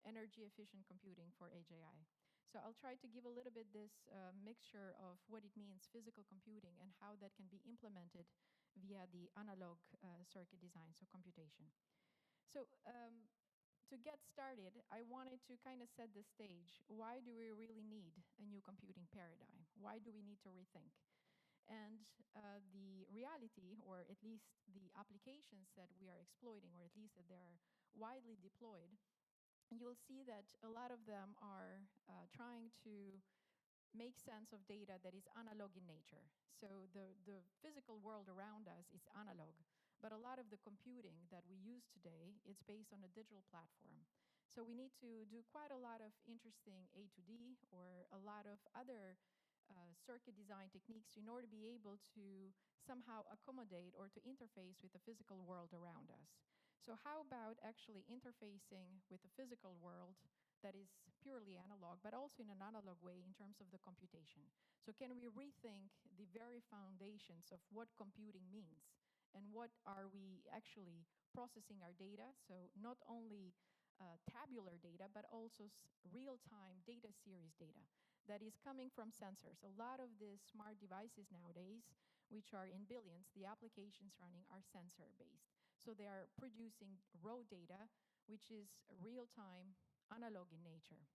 energy efficient computing for AGI. So I'll try to give a little bit this mixture of what it means, physical computing, and how that can be implemented via the analog circuit design, so computation. So to get started, I wanted to kind of set the stage. Why do we really need a new computing paradigm? Why do we need to rethink? And the reality, or at least the applications that we are exploiting, or at least that they are widely deployed, you'll see that a lot of them are trying to make sense of data that is analog in nature. So the physical world around us is analog, but a lot of the computing that we use today, it's based on a digital platform. So we need to do quite a lot of interesting A to D or a lot of other circuit design techniques in order to be able to somehow accommodate or to interface with the physical world around us. So how about actually interfacing with the physical world that is purely analog, but also in an analog way in terms of the computation? So can we rethink the very foundations of what computing means and what are we actually processing our data? So not only tabular data, but also real-time data series data that is coming from sensors. A lot of the smart devices nowadays, which are in billions, the applications running are sensor-based. So they are producing raw data, which is real-time, analog in nature.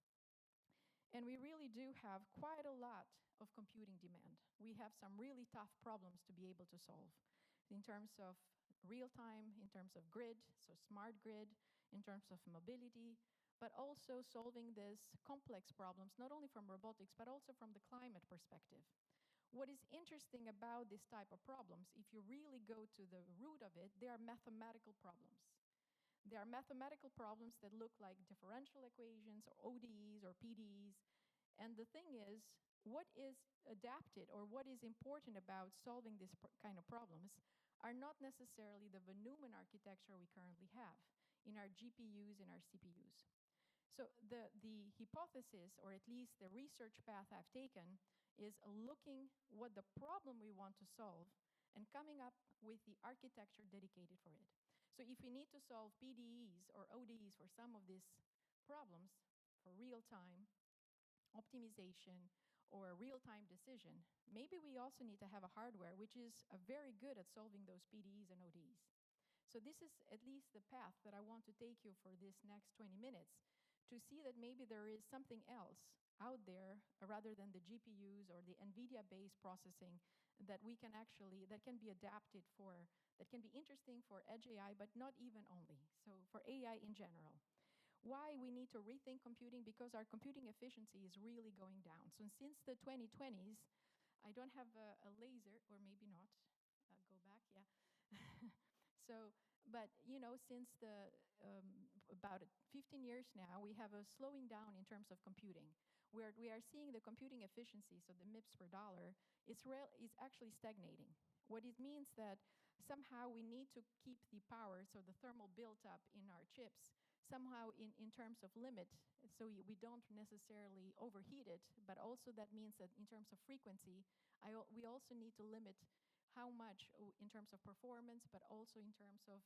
And we really do have quite a lot of computing demand. We have some really tough problems to be able to solve in terms of real time, in terms of grid, so smart grid, in terms of mobility, but also solving these complex problems, not only from robotics, but also from the climate perspective. What is interesting about this type of problems, if you really go to the root of it, they are mathematical problems. There are mathematical problems that look like differential equations or ODEs or PDEs. And the thing is, what is adapted or what is important about solving this kind of problems are not necessarily the Van Neumann architecture we currently have in our GPUs and our CPUs. So the hypothesis, or at least the research path I've taken, is looking what the problem we want to solve and coming up with the architecture dedicated for it. So if we need to solve PDEs or ODEs for some of these problems, for real-time optimization or real-time decision, maybe we also need to have a hardware which is very good at solving those PDEs and ODEs. So this is at least the path that I want to take you for this next 20 minutes, to see that maybe there is something else out there rather than the GPUs or the NVIDIA-based processing that we can actually, that can be adapted for, that can be interesting for edge AI, but not even only, so for AI in general. Why we need to rethink computing? Because our computing efficiency is really going down. So since the 2020s, I don't have a laser, or maybe not, go back, yeah. So, but you know, since the about 15 years now, we have a slowing down in terms of computing, where we are seeing the computing efficiency, so the MIPS per dollar, is actually stagnating. What it means that somehow we need to keep the power, so the thermal built up in our chips, somehow in terms of limit, so we don't necessarily overheat it, but also that means that in terms of frequency, we also need to limit how much in terms of performance, but also in terms of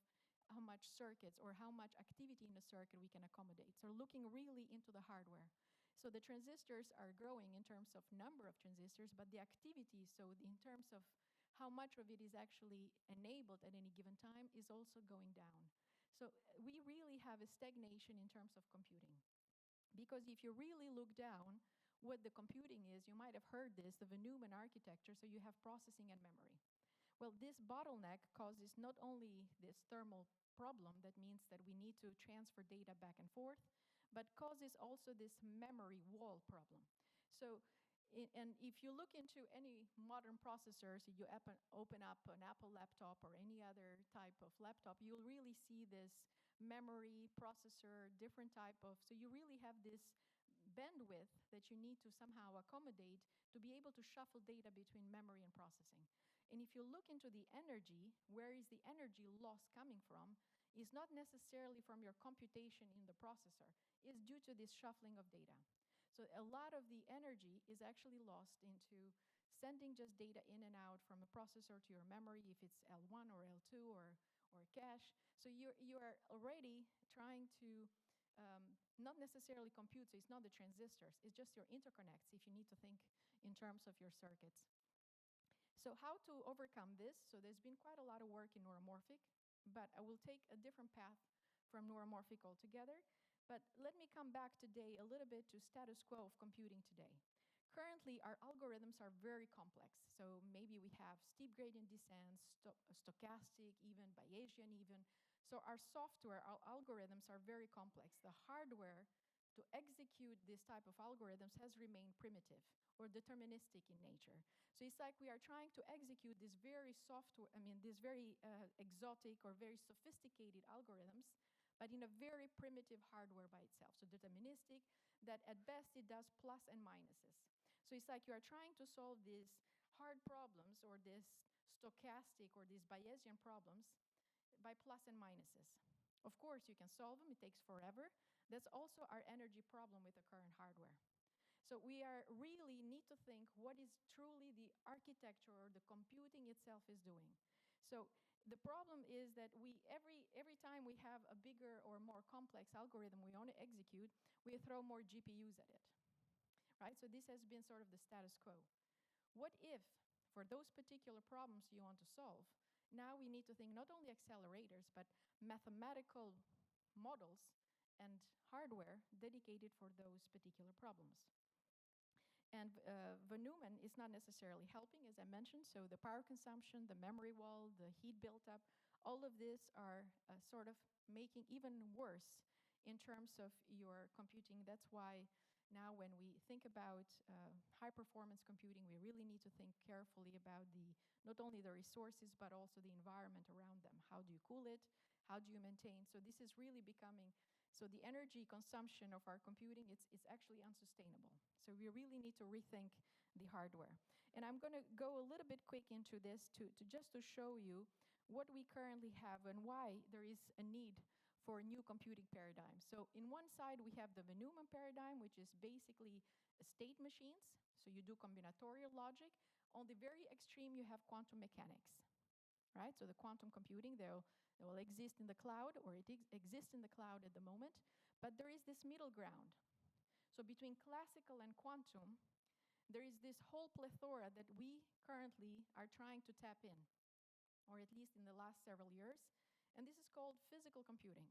how much circuits or how much activity in a circuit we can accommodate. So looking really into the hardware. So the transistors are growing in terms of number of transistors, but the activity, so in terms of how much of it is actually enabled at any given time, is also going down. So we really have a stagnation in terms of computing. Because if you really look down what the computing is, you might have heard this, the Van Neumann architecture, so you have processing and memory. Well, this bottleneck causes not only this thermal problem, that means that we need to transfer data back and forth, but causes also this memory wall problem. So, and if you look into any modern processors, you open up an Apple laptop or any other type of laptop, you'll really see this memory processor, different type of, so you really have this bandwidth that you need to somehow accommodate to be able to shuffle data between memory and processing. And if you look into the energy, where is the energy loss coming from, is not necessarily from your computation in the processor, it's due to this shuffling of data. So a lot of the energy is actually lost into sending just data in and out from a processor to your memory, if it's L1 or L2 or cache. So you are already trying to not not necessarily compute, so it's not the transistors, it's just your interconnects if you need to think in terms of your circuits. So how to overcome this? So there's been quite a lot of work in neuromorphic, but I will take a different path from neuromorphic altogether. But let me come back today a little bit to status quo of computing today. Currently, our algorithms are very complex. So maybe we have steep gradient descent, stochastic, even Bayesian even. So our software, our algorithms are very complex. The hardware to execute this type of algorithms has remained primitive or deterministic in nature. So it's like we are trying to execute this very software, these very exotic or very sophisticated algorithms, but in a very primitive hardware by itself. So deterministic, that at best it does plus and minuses. So it's like you are trying to solve these hard problems or this stochastic or these Bayesian problems by plus and minuses. Of course, you can solve them, it takes forever. That's also our energy problem with the current hardware. So we really need to think what is truly the architecture or the computing itself is doing. So the problem is that every time we have a bigger or more complex algorithm we want to execute, we throw more GPUs at it, right? So this has been sort of the status quo. What if, for those particular problems you want to solve, now we need to think not only accelerators, but mathematical models and hardware dedicated for those particular problems. And Von Neumann is not necessarily helping, as I mentioned. So the power consumption, the memory wall, the heat buildup, all of this are sort of making even worse in terms of your computing. That's why now when we think about high-performance computing, we really need to think carefully about not only the resources, but also the environment around them. How do you cool it? How do you maintain? So this is really becoming... So the energy consumption of our computing, it's actually unsustainable. So we really need to rethink the hardware. And I'm going to go a little bit quick into this just to show you what we currently have and why there is a need for new computing paradigms. So in one side, we have the Von Neumann paradigm, which is basically state machines. So you do combinatorial logic. On the very extreme, you have quantum mechanics, right? So the quantum computing, they will exist in the cloud, or it exists in the cloud at the moment, but there is this middle ground. So between classical and quantum, there is this whole plethora that we currently are trying to tap in, or at least in the last several years, and this is called physical computing.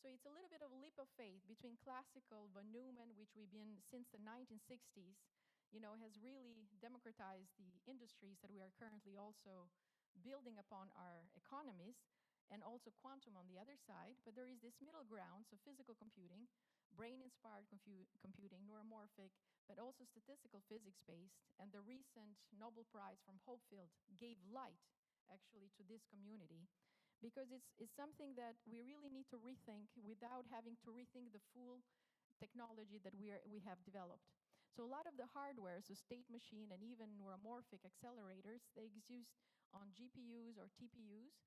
So it's a little bit of a leap of faith between classical Von Neumann, which we've been since the 1960s, has really democratized the industries that we are currently also building upon our economies, and also quantum on the other side. But there is this middle ground, so physical computing, brain-inspired computing, neuromorphic, but also statistical physics-based. And the recent Nobel Prize from Hopefield gave light, actually, to this community, because it's something that we really need to rethink without having to rethink the full technology that we have developed. So a lot of the hardware, so state machine and even neuromorphic accelerators, they exist on GPUs or TPUs.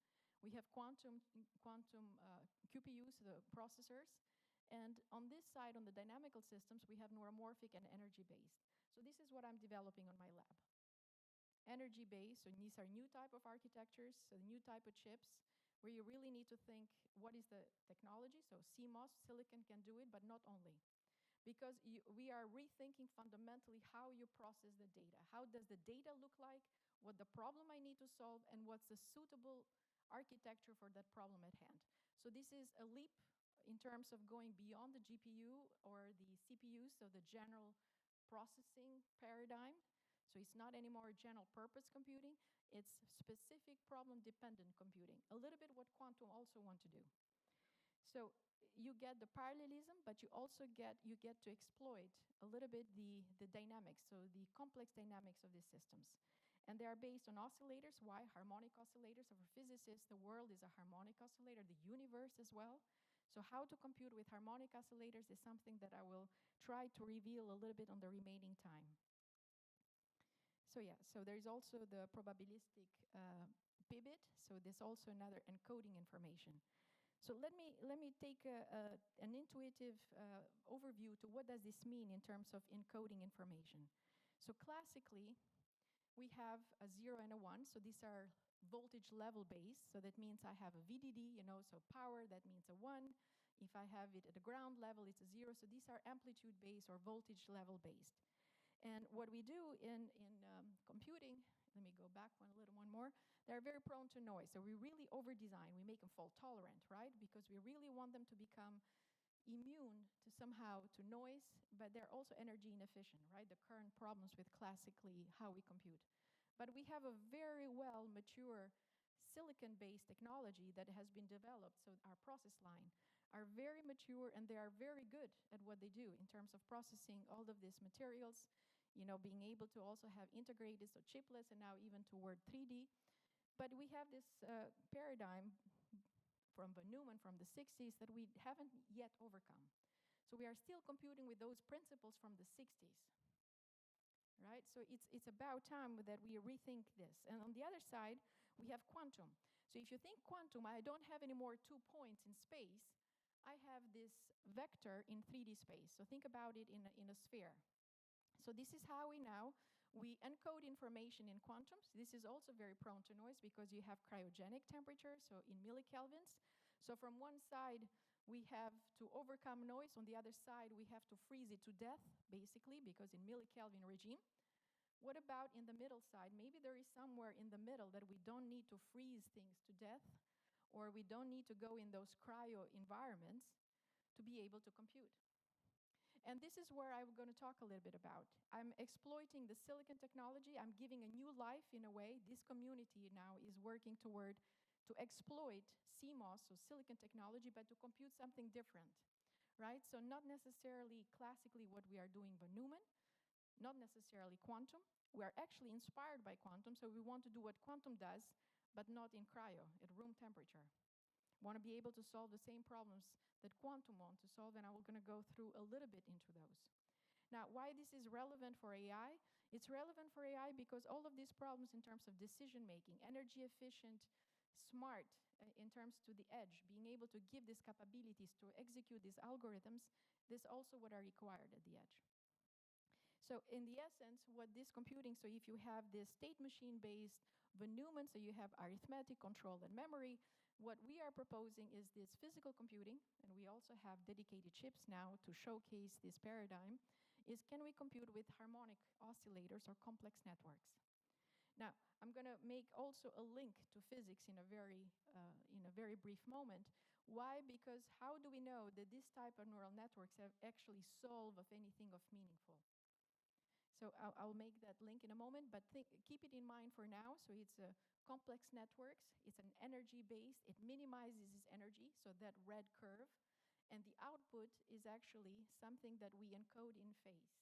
We have quantum QPUs, the processors. And on this side, on the dynamical systems, we have neuromorphic and energy-based. So this is what I'm developing on my lab. Energy-based, so these are new type of architectures, so new type of chips, where you really need to think, what is the technology? So CMOS, silicon can do it, but not only. Because we are rethinking fundamentally how you process the data. How does the data look like? What the problem I need to solve, and what's the suitable architecture for that problem at hand. So this is a leap in terms of going beyond the GPU or the CPU, so the general processing paradigm. So it's not anymore general purpose computing, it's specific problem-dependent computing. A little bit what quantum also want to do. So you get the parallelism, but you also get to exploit a little bit the dynamics, so the complex dynamics of these systems. And they are based on oscillators. Why? Harmonic oscillators. So for physicists, the world is a harmonic oscillator, the universe as well. So how to compute with harmonic oscillators is something that I will try to reveal a little bit on the remaining time. So yeah, so there's also the probabilistic pivot. So there's also another encoding information. So let me take an intuitive overview to what does this mean in terms of encoding information. So classically, we have a 0 and a 1. So these are voltage level based. So that means I have a VDD, so power, that means a 1. If I have it at the ground level, it's a 0. So these are amplitude-based or voltage level-based. And what we do in computing, let me go back one more, they're very prone to noise. So we really over-design. We make them fault-tolerant, right? Because we really want them to become immune to somehow to noise, but they're also energy inefficient, right? The current problems with classically how we compute. But we have a very well mature silicon-based technology that has been developed. So our process line are very mature and they are very good at what they do in terms of processing all of these materials, being able to also have integrated, so chiplets and now even toward 3D. But we have this paradigm from von Neumann from the 60s that we haven't yet overcome. So we are still computing with those principles from the 60s, right? So it's about time that we rethink this. And on the other side, we have quantum. So if you think quantum, I don't have any more 2 points in space. I have this vector in 3D space. So think about it in a sphere. So this is how we encode information in quantums. This is also very prone to noise because you have cryogenic temperature, so in millikelvins. So from one side, we have to overcome noise. On the other side, we have to freeze it to death, basically, because in millikelvin regime. What about in the middle side? Maybe there is somewhere in the middle that we don't need to freeze things to death, or we don't need to go in those cryo environments to be able to compute. And this is where I'm going to talk a little bit about. I'm exploiting the silicon technology. I'm giving a new life in a way. This community now is working toward to exploit CMOS, so silicon technology, but to compute something different, right? So not necessarily classically what we are doing von Neumann, not necessarily quantum. We are actually inspired by quantum, so we want to do what quantum does, but not in cryo, at room temperature. Want to be able to solve the same problems that quantum want to solve, and I'm going to go through a little bit into those. Now, why this is relevant for AI? It's relevant for AI because all of these problems in terms of decision-making, energy efficient, smart, in terms to the edge, being able to give these capabilities to execute these algorithms, this is also what are required at the edge. So in the essence, what this computing, so if you have this state machine-based von Neumann, so you have arithmetic, control, and memory, what we are proposing is this physical computing, and we also have dedicated chips now to showcase this paradigm, is can we compute with harmonic oscillators or complex networks? Now, I'm going to make also a link to physics in a very brief moment. Why? Because how do we know that this type of neural networks have actually solved of anything of meaningful? So I'll make that link in a moment, but keep it in mind for now. So it's a complex networks. It's an energy-based. It minimizes its energy, so that red curve. And the output is actually something that we encode in phase.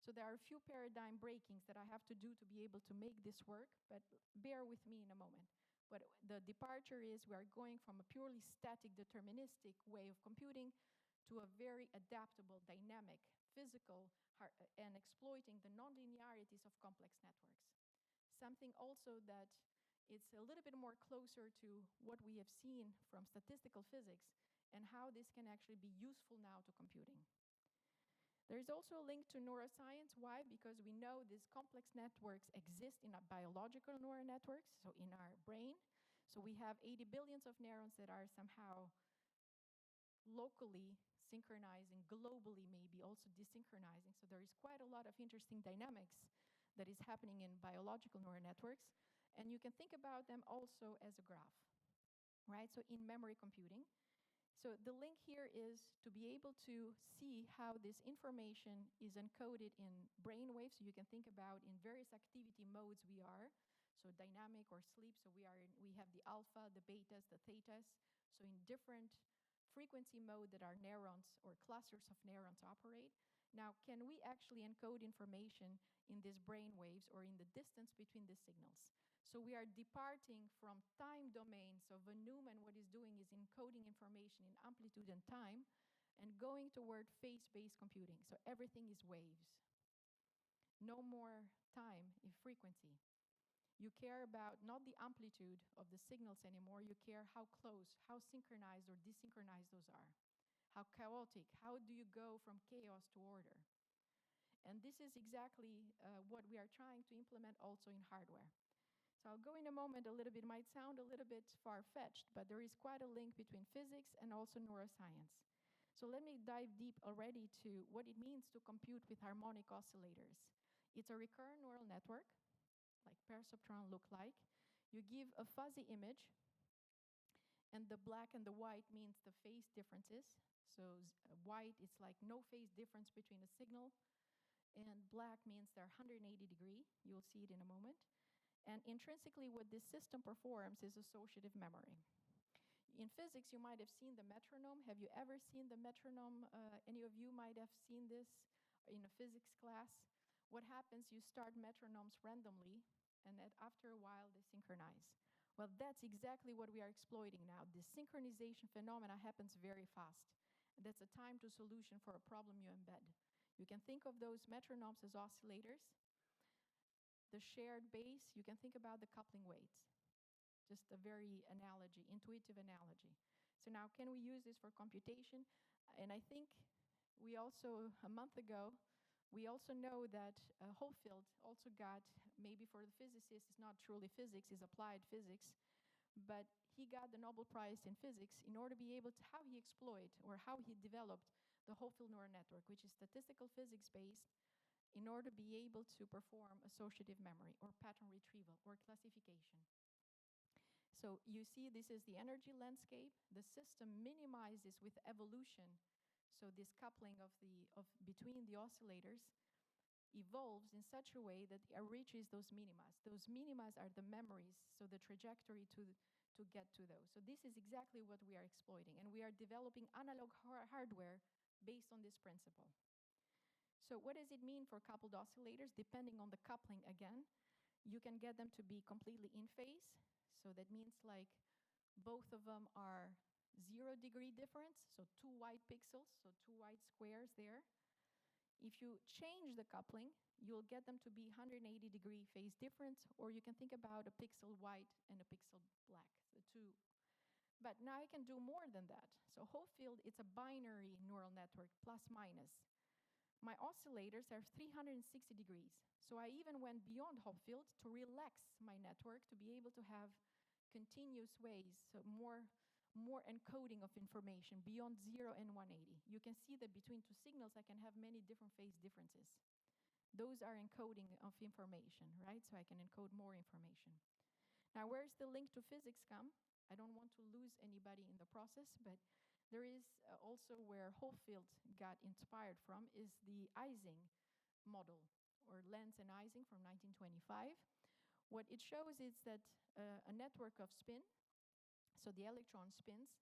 So there are a few paradigm breakings that I have to do to be able to make this work, but bear with me in a moment. But the departure is we are going from a purely static, deterministic way of computing to a very adaptable, dynamic, physical, and exploiting the nonlinearities of complex networks. Something also that it's a little bit more closer to what we have seen from statistical physics and how this can actually be useful now to computing. There's also a link to neuroscience. Why? Because we know these complex networks exist in our biological neural networks, so in our brain. So we have 80 billion of neurons that are somehow locally synchronizing, globally maybe also desynchronizing. So there is quite a lot of interesting dynamics that is happening in biological neural networks. And you can think about them also as a graph, right? So in memory computing. So the link here is to be able to see how this information is encoded in brain waves. So you can think about in various activity modes we are. So dynamic or sleep. So we have the alpha, the betas, the thetas. So in different frequency mode that our neurons or clusters of neurons operate. Now, can we actually encode information in these brain waves or in the distance between the signals? So we are departing from time domain. So von Neumann, what is doing is encoding information in amplitude and time and going toward phase-based computing. So everything is waves. No more time in frequency. You care about not the amplitude of the signals anymore. You care how close, how synchronized or desynchronized those are. How chaotic. How do you go from chaos to order? And this is exactly what we are trying to implement also in hardware. So So I'll go in a moment a little bit. It might sound a little bit far-fetched, but there is quite a link between physics and also neuroscience. So let me dive deep already to what it means to compute with harmonic oscillators. It's a recurrent neural network, like perceptron look like. You give a fuzzy image, and the black and the white means the phase differences. So white, it's like no phase difference between a signal, and black means they're 180 degree. You'll see it in a moment. And intrinsically, what this system performs is associative memory. In physics, you might have seen the metronome. Have you ever seen the metronome? Any of you might have seen this in a physics class. What happens, you start metronomes randomly, and after a while, they synchronize. Well, that's exactly what we are exploiting now. This synchronization phenomena happens very fast. And that's a time to solution for a problem you embed. You can think of those metronomes as oscillators. The shared base, you can think about the coupling weights. Just a very intuitive analogy. So now, can we use this for computation? And I think we also, a month ago, we also know that Hopefield also got, maybe for the physicist, it's not truly physics, it's applied physics, but he got the Nobel Prize in physics in order to be able to, how he exploit or how he developed the Hopefield neural network, which is statistical physics based, in order to be able to perform associative memory or pattern retrieval or classification. So you see, this is the energy landscape. The system minimizes with evolution. So this coupling between the oscillators evolves in such a way that it reaches those minimas. Those minimas are the memories, so the trajectory to get to those. So this is exactly what we are exploiting, and we are developing analog hardware based on this principle. So what does it mean for coupled oscillators? Depending on the coupling again, you can get them to be completely in phase. So that means like both of them are 0 degree difference, so 2 white pixels, so 2 white squares there. If you change the coupling, you'll get them to be 180 degree phase difference, or you can think about a pixel white and a pixel black, the two. But now I can do more than that. So Hopefield, it's a binary neural network, plus minus. My oscillators are 360 degrees. So I even went beyond Hopefield to relax my network to be able to have continuous ways, so more encoding of information beyond 0 and 180. You can see that between two signals, I can have many different phase differences. Those are encoding of information, right? So I can encode more information. Now, where's the link to physics come? I don't want to lose anybody in the process, but there is also where Hopefield got inspired from is the Ising model, or Lenz and Ising from 1925. What it shows is that a network of spin, so the electron spins,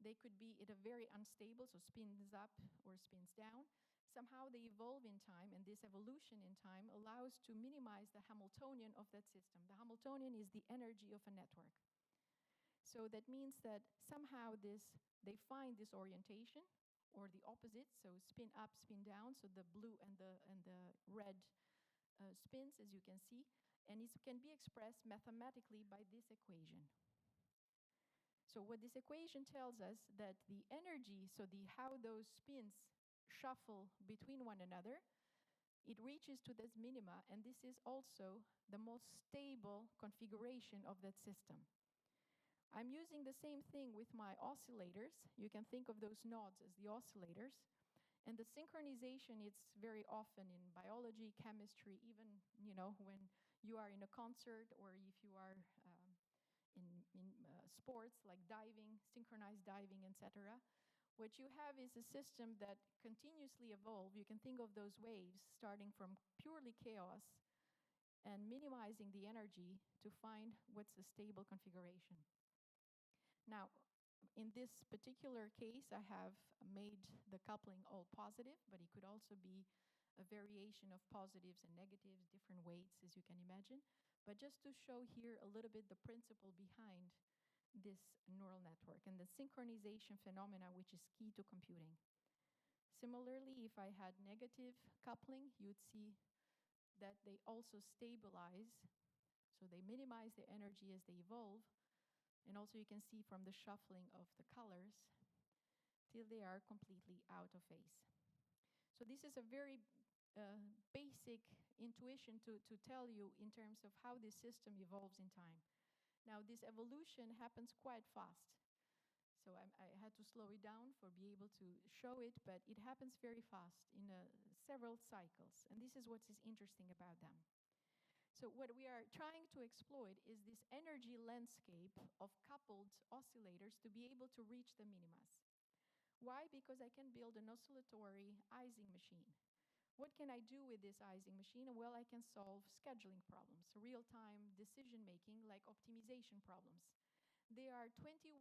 they could be at a very unstable, so spins up or spins down. Somehow they evolve in time, and this evolution in time allows to minimize the Hamiltonian of that system. The Hamiltonian is the energy of a network. So that means that somehow they find this orientation, or the opposite, so spin up, spin down, so the blue and the red spins, as you can see, and it can be expressed mathematically by this equation. So what this equation tells us that the energy, so how those spins shuffle between one another, it reaches to this minima, and this is also the most stable configuration of that system. I'm using the same thing with my oscillators. You can think of those nodes as the oscillators. And the synchronization, it's very often in biology, chemistry, even, when you are in a concert, or if you are in sports like diving, synchronized diving, etc. What you have is a system that continuously evolves. You can think of those waves starting from purely chaos and minimizing the energy to find what's a stable configuration. Now, in this particular case, I have made the coupling all positive, but it could also be a variation of positives and negatives, different weights, as you can imagine. But just to show here a little bit the principle behind this neural network and the synchronization phenomena, which is key to computing. Similarly, if I had negative coupling, you would see that they also stabilize, so they minimize the energy as they evolve. And also you can see from the shuffling of the colors till they are completely out of phase. So this is a very basic intuition to tell you in terms of how this system evolves in time. Now, this evolution happens quite fast. So I had to slow it down for be able to show it, but it happens very fast in several cycles. And this is what is interesting about them. So what we are trying to exploit is this energy landscape of coupled oscillators to be able to reach the minimas. Why? Because I can build an oscillatory Ising machine. What can I do with this Ising machine? Well, I can solve scheduling problems, real-time decision-making, like optimization problems. There are 21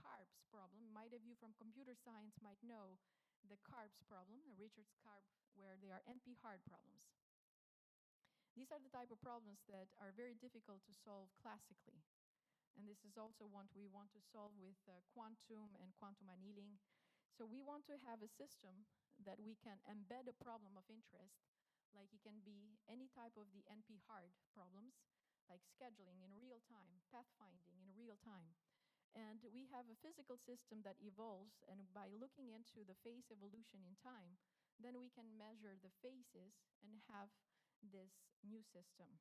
carbs problem. Might of you from computer science might know the carbs problem, Richard's carb, where they are NP-hard problems. These are the type of problems that are very difficult to solve classically. And this is also what we want to solve with quantum and quantum annealing. So we want to have a system that we can embed a problem of interest, like it can be any type of the NP-hard problems, like scheduling in real time, pathfinding in real time. And we have a physical system that evolves, and by looking into the phase evolution in time, then we can measure the phases and have this new system.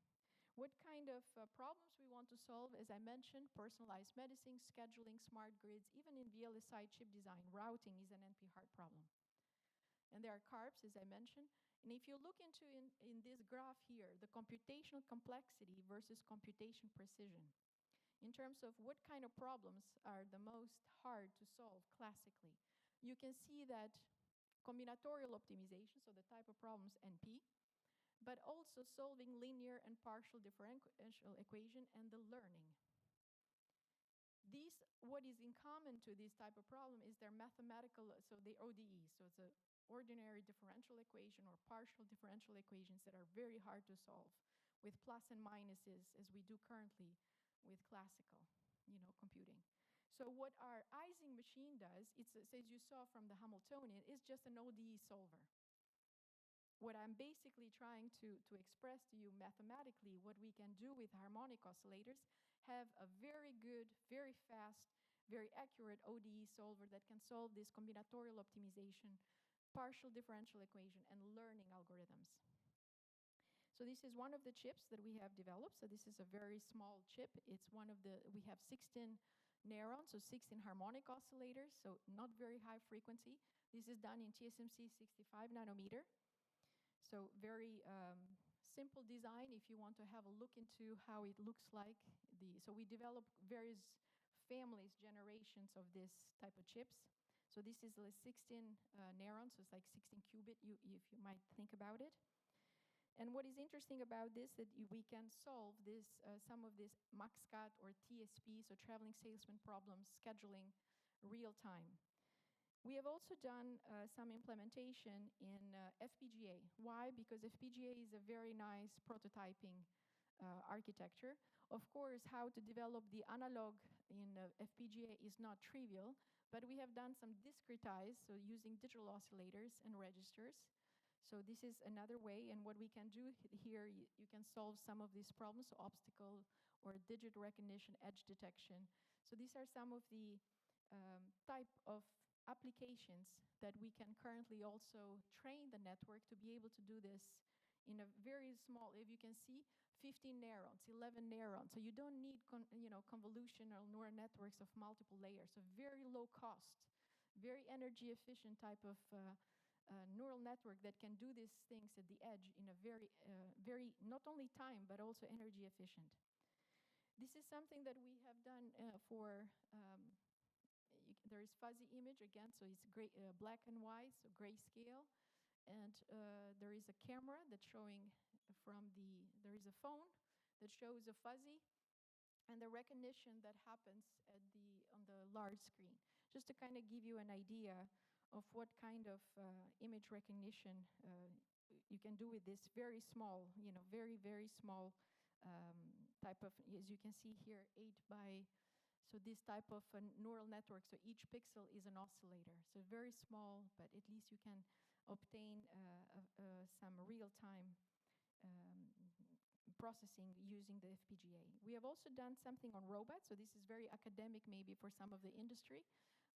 What kind of problems we want to solve? As I mentioned, personalized medicine, scheduling, smart grids, even in VLSI chip design, routing is an NP-hard problem. And there are carbs, as I mentioned. And if you look into in this graph here, the computational complexity versus computation precision, in terms of what kind of problems are the most hard to solve classically, you can see that combinatorial optimization, so the type of problems NP, but also solving linear and partial differential equation and the learning. What is in common to this type of problem is their mathematical, so the ODE, so it's an ordinary differential equation or partial differential equations that are very hard to solve with plus and minuses as we do currently with classical, computing. So what our Ising machine does, it's, as you saw from the Hamiltonian, is just an ODE solver. What I'm basically trying to express to you mathematically, what we can do with harmonic oscillators, have a very good, very fast, very accurate ODE solver that can solve this combinatorial optimization, partial differential equation, and learning algorithms. So this is one of the chips that we have developed. So this is a very small chip. It's we have 16 neurons, so 16 harmonic oscillators, so not very high frequency. This is done in TSMC 65 nanometer. So very simple design if you want to have a look into how it looks like. So we develop various families, generations of this type of chips. So this is 16 neurons, so it's like 16 qubit, if you might think about it. And what is interesting about this, that we can solve some of this MaxCAD or TSP, so traveling salesman problems, scheduling real time. We have also done some implementation in FPGA. Why? Because FPGA is a very nice prototyping architecture. Of course, how to develop the analog in FPGA is not trivial, but we have done some discretized, so using digital oscillators and registers. So this is another way, and what we can do here, you can solve some of these problems, so obstacle or digit recognition, edge detection. So these are some of the type of applications that we can currently also train the network to be able to do this in a very small, if you can see, 15 neurons, 11 neurons. So you don't need convolutional neural networks of multiple layers. So very low cost, very energy efficient type of neural network that can do these things at the edge in a very not only time, but also energy efficient. This is something that we have done there is fuzzy image again, so it's gray, black and white, so grayscale. And there is a camera that's showing there is a phone that shows a fuzzy, and the recognition that happens on the large screen. Just to kind of give you an idea of what kind of image recognition you can do with this very small, very, very small type of, as you can see here, 8 by, so this type of neural network, so each pixel is an oscillator. So very small, but at least you can obtain some real-time processing using the FPGA. We have also done something on robots, so this is very academic maybe for some of the industry,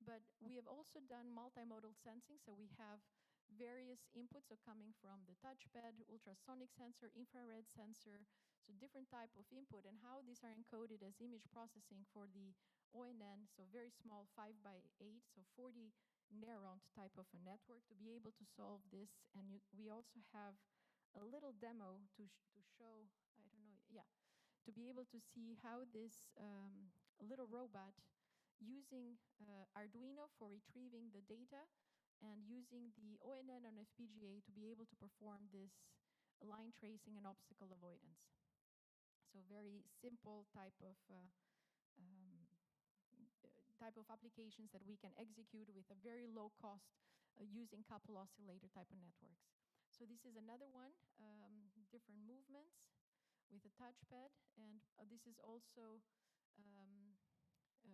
but we have also done multimodal sensing, so we have various inputs, so coming from the touchpad, ultrasonic sensor, infrared sensor, so different type of input, and how these are encoded as image processing for the ONN, so very small 5 by 8, so 40 neuron type of a network to be able to solve this. And we also have a little demo to show, I don't know, yeah, to be able to see how this little robot using Arduino for retrieving the data and using the ONN on FPGA to be able to perform this line tracing and obstacle avoidance. So very simple type of applications that we can execute with a very low cost using couple oscillator type of networks. So this is another one, different movements with a touchpad, and this is also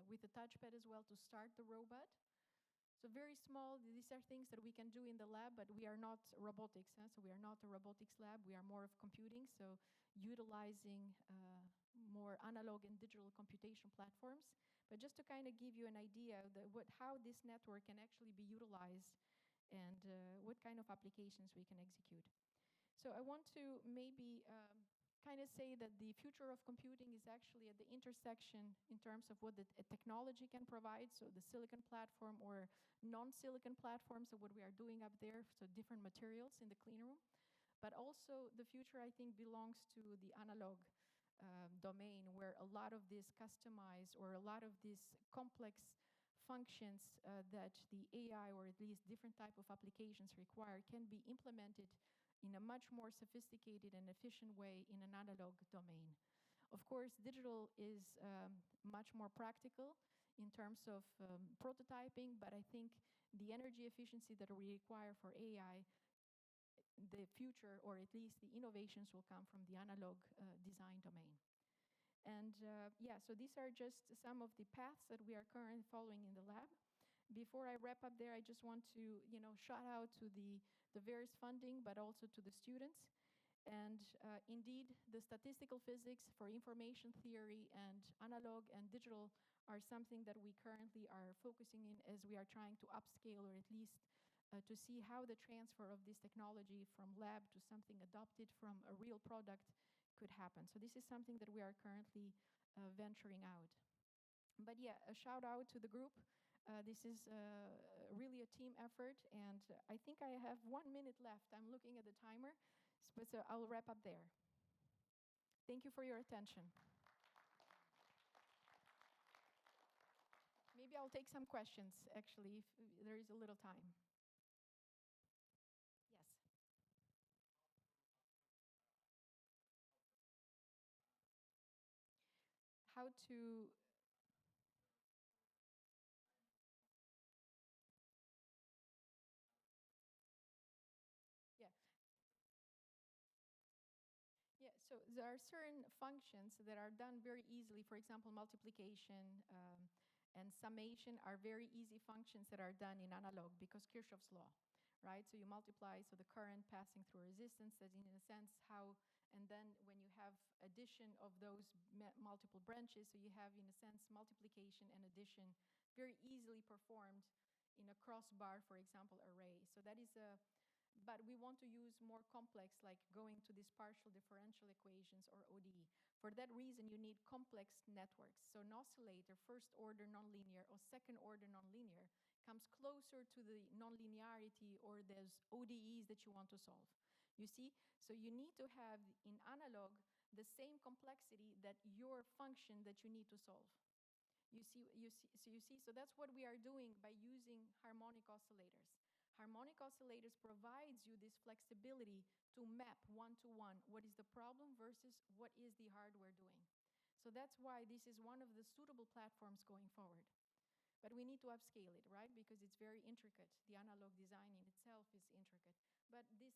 with a touchpad as well to start the robot. So very small, these are things that we can do in the lab, but we are not robotics, so we are not a robotics lab, we are more of computing, so utilizing more analog and digital computation platforms. But just to kind of give you an idea of how this network can actually be utilized and what kind of applications we can execute. So I want to maybe kind of say that the future of computing is actually at the intersection in terms of what the technology can provide, so the silicon platform or non-silicon platforms, so what we are doing up there, so different materials in the clean room. But also the future, I think, belongs to the analog domain, where a lot of this customized or a lot of these complex functions that the AI or at least different type of applications require can be implemented in a much more sophisticated and efficient way in an analog domain. Of course, digital is much more practical in terms of prototyping, but I think the energy efficiency that we require for AI, the future, or at least the innovations, will come from the analog design domain. And yeah, so these are just some of the paths that we are currently following in the lab. Before I wrap up there, I just want to, shout out to the various funding, but also to the students. And indeed, the statistical physics for information theory and analog and digital are something that we currently are focusing in as we are trying to upscale, or at least to see how the transfer of this technology from lab to something adopted from a real product could happen. So this is something that we are currently venturing out. But yeah, a shout out to the group. This is really a team effort, and I think I have 1 minute left. I'm looking at the timer, so I'll wrap up there. Thank you for your attention. Maybe I'll take some questions, actually, if there is a little time. Yes. How to... Yeah. Yeah, so there are certain functions that are done very easily. For example, multiplication and summation are very easy functions that are done in analog because Kirchhoff's law, right? So you multiply, so the current passing through resistance, that's in a sense how, and then when you have addition of those multiple branches, so you have in a sense multiplication and addition very easily performed in a crossbar, for example, array. So that is a... But we want to use more complex, like going to these partial differential equations or ODE. For that reason, you need complex networks. So an oscillator, first order nonlinear or second order nonlinear, comes closer to the nonlinearity or those ODEs that you want to solve. You see? So you need to have in analog the same complexity that your function that you need to solve. You see, so that's what we are doing by using harmonic oscillators. Harmonic oscillators provides you this flexibility to map one-to-one what is the problem versus what is the hardware doing. So that's why this is one of the suitable platforms going forward. But we need to upscale it, right? Because it's very intricate. The analog design in itself is intricate. But this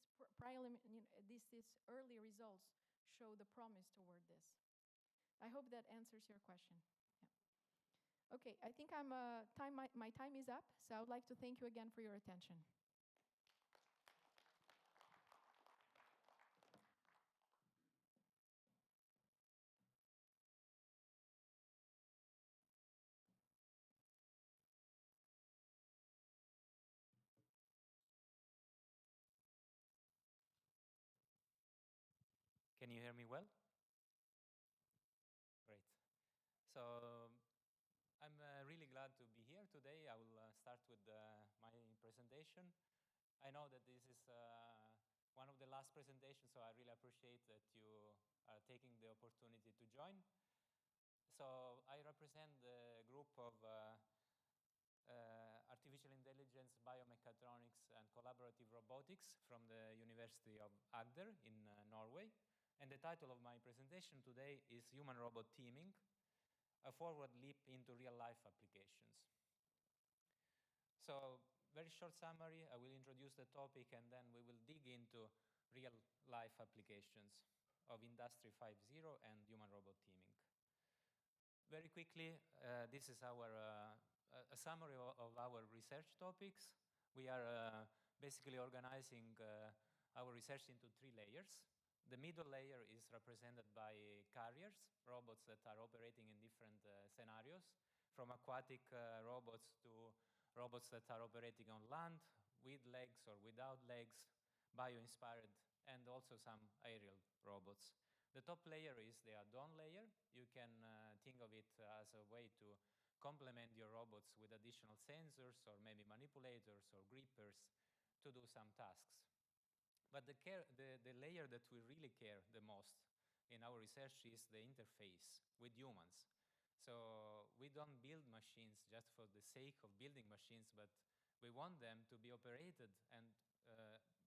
early results show the promise toward this. I hope that answers your question. Yeah. Okay, I think my time is up, so I would like to thank you again for your attention. hear me well? Great. So I'm really glad to be here today. I will start with my presentation. I know that this is one of the last presentations, so I really appreciate that you are taking the opportunity to join. So I represent the group of artificial intelligence, biomechatronics, and collaborative robotics from the University of Agder in Norway. And the title of my presentation today is Human-Robot Teaming, a forward leap into real-life applications. So, very short summary, I will introduce the topic and then we will dig into real-life applications of Industry 5.0 and human-robot teaming. Very quickly, this is our a summary of our research topics. We are basically organizing our research into 3 layers. The middle layer is represented by carriers, robots that are operating in different scenarios, from aquatic robots to robots that are operating on land, with legs or without legs, bio-inspired, and also some aerial robots. The top layer is the add-on layer. You can think of it as a way to complement your robots with additional sensors or maybe manipulators or grippers to do some tasks. But the layer that we really care the most in our research is the interface with humans. So we don't build machines just for the sake of building machines, but we want them to be operated and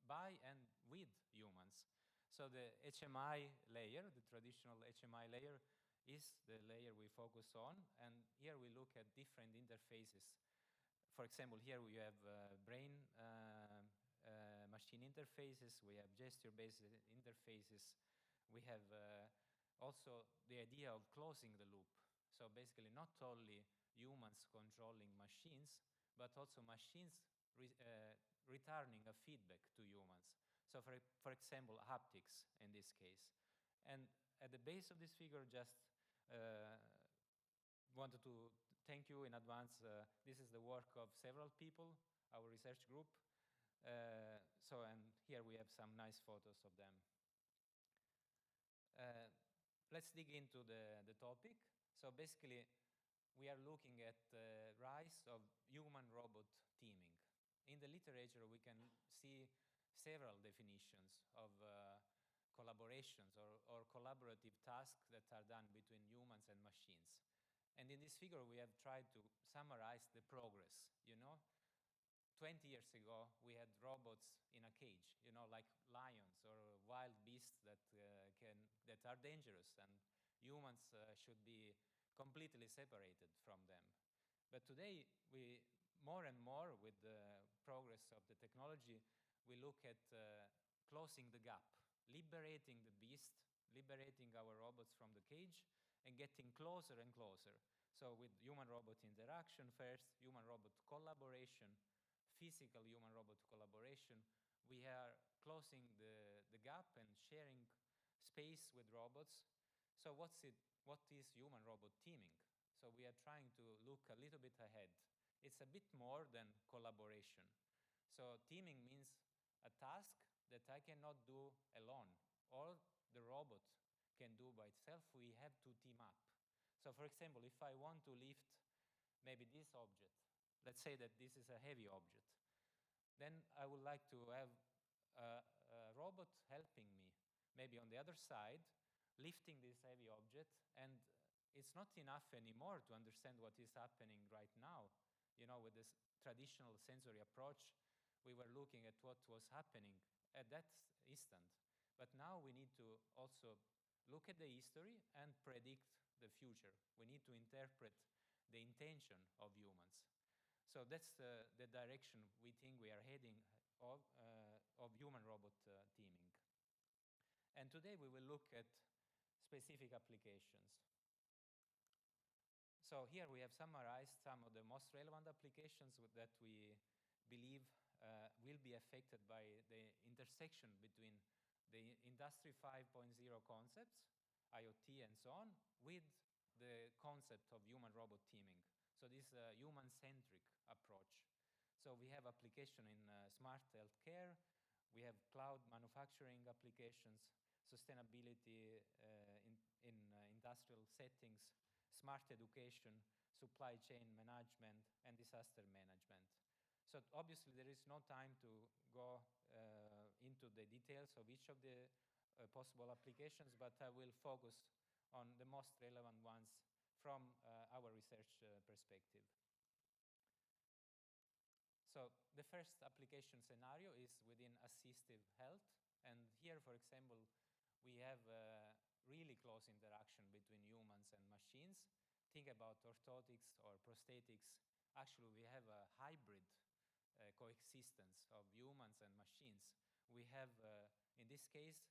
by and with humans. So the HMI layer, the traditional HMI layer, is the layer we focus on. And here we look at different interfaces. For example, here we have brain machine interfaces, we have gesture-based interfaces, we have also the idea of closing the loop. So basically not only humans controlling machines, but also machines returning a feedback to humans. So for example, haptics in this case. And at the base of this figure, just wanted to thank you in advance. This is the work of several people, our research group. And here we have some nice photos of them. Let's dig into the topic. So basically, we are looking at the rise of human-robot teaming. In the literature, we can see several definitions of collaborations or collaborative tasks that are done between humans and machines. And in this figure, we have tried to summarize the progress, 20 years ago, we had robots in a cage, like lions or wild beasts that are dangerous, and humans should be completely separated from them. But today, more and more, with the progress of the technology, we look at closing the gap, liberating the beast, liberating our robots from the cage, and getting closer and closer. So with human-robot interaction first, human-robot collaboration, physical human-robot collaboration, we are closing the gap and sharing space with robots. So what is human-robot teaming? So we are trying to look a little bit ahead. It's a bit more than collaboration. So teaming means a task that I cannot do alone, or the robot can do by itself. We have to team up. So for example, if I want to lift maybe this object, let's say that this is a heavy object, then I would like to have a robot helping me, maybe on the other side, lifting this heavy object, and it's not enough anymore to understand what is happening right now. With this traditional sensory approach, we were looking at what was happening at that instant. But now we need to also look at the history and predict the future. We need to interpret the intention of humans. So that's the direction we think we are heading of human-robot teaming. And today we will look at specific applications. So here we have summarized some of the most relevant applications that we believe will be affected by the intersection between the Industry 5.0 concepts, IoT and so on, with the concept of human-robot teaming. So this is a human-centric approach. So we have application in smart healthcare, we have cloud manufacturing applications. sustainability in industrial settings, smart education, supply chain management, and disaster management. So obviously there is no time to go into the details of each of the possible applications, but I will focus on the most relevant ones from our research perspective. So the first application scenario is within assistive health. And here, for example, we have a really close interaction between humans and machines. Think about orthotics or prosthetics. Actually, we have a hybrid coexistence of humans and machines. We have, in this case,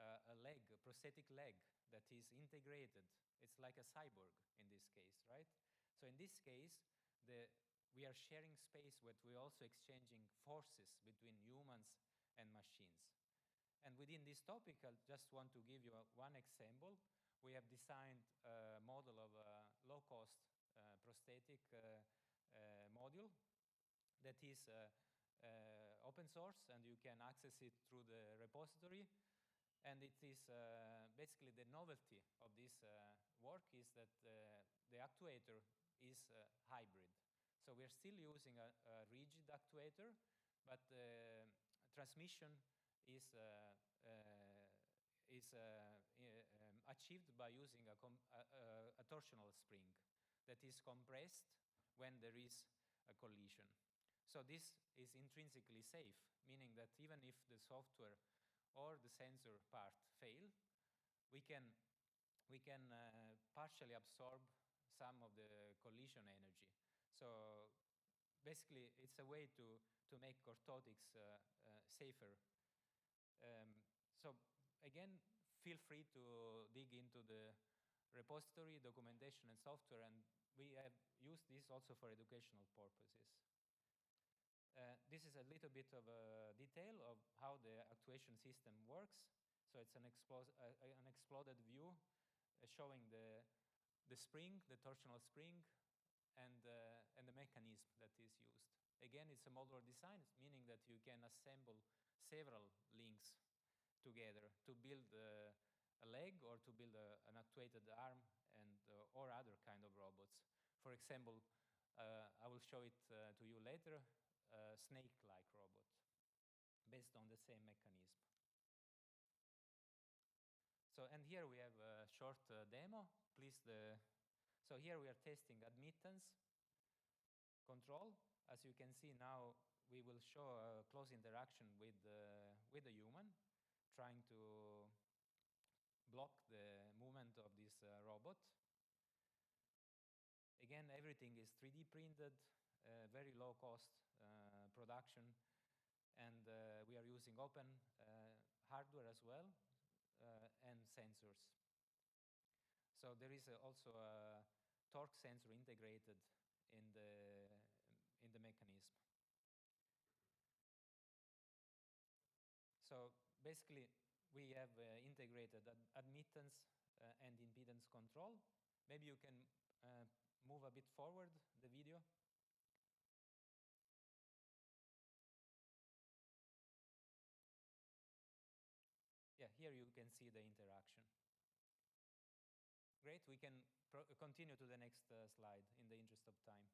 a leg, a prosthetic leg that is integrated. It's like a cyborg in this case, right? So in this case, we are sharing space, but we're also exchanging forces between humans and machines. And within this topic, I just want to give you one example. We have designed a model of a low-cost prosthetic module that is open source, and you can access it through the repository. And it is basically the novelty of this work is that the actuator is hybrid. So we're still using a rigid actuator, but transmission is achieved by using a torsional spring that is compressed when there is a collision. So this is intrinsically safe, meaning that even if the software or the sensor part fail, we can partially absorb some of the collision energy. So basically, it's a way to make orthotics safer. So again, feel free to dig into the repository, documentation, and software, and we have used this also for educational purposes. This is a little bit of a detail of how the actuation system works. So it's an exploded view showing the spring, the torsional spring, and the mechanism that is used. Again, it's a modular design, meaning that you can assemble several links together to build a leg or to build an actuated arm and or other kind of robots. For example, I will show it to you later, a snake-like robot based on the same mechanism. So, and here we have a short demo. So here we are testing admittance control. As you can see now, we will show a close interaction with the human, trying to block the movement of this robot. Again, everything is 3D printed, very low cost production, and we are using open hardware as well, and sensors. So there is also a torque sensor integrated in the mechanism. So basically, we have integrated admittance and impedance control. Maybe you can move a bit forward the video. Yeah, here you can see the interaction. Great, we can continue to the next slide in the interest of time.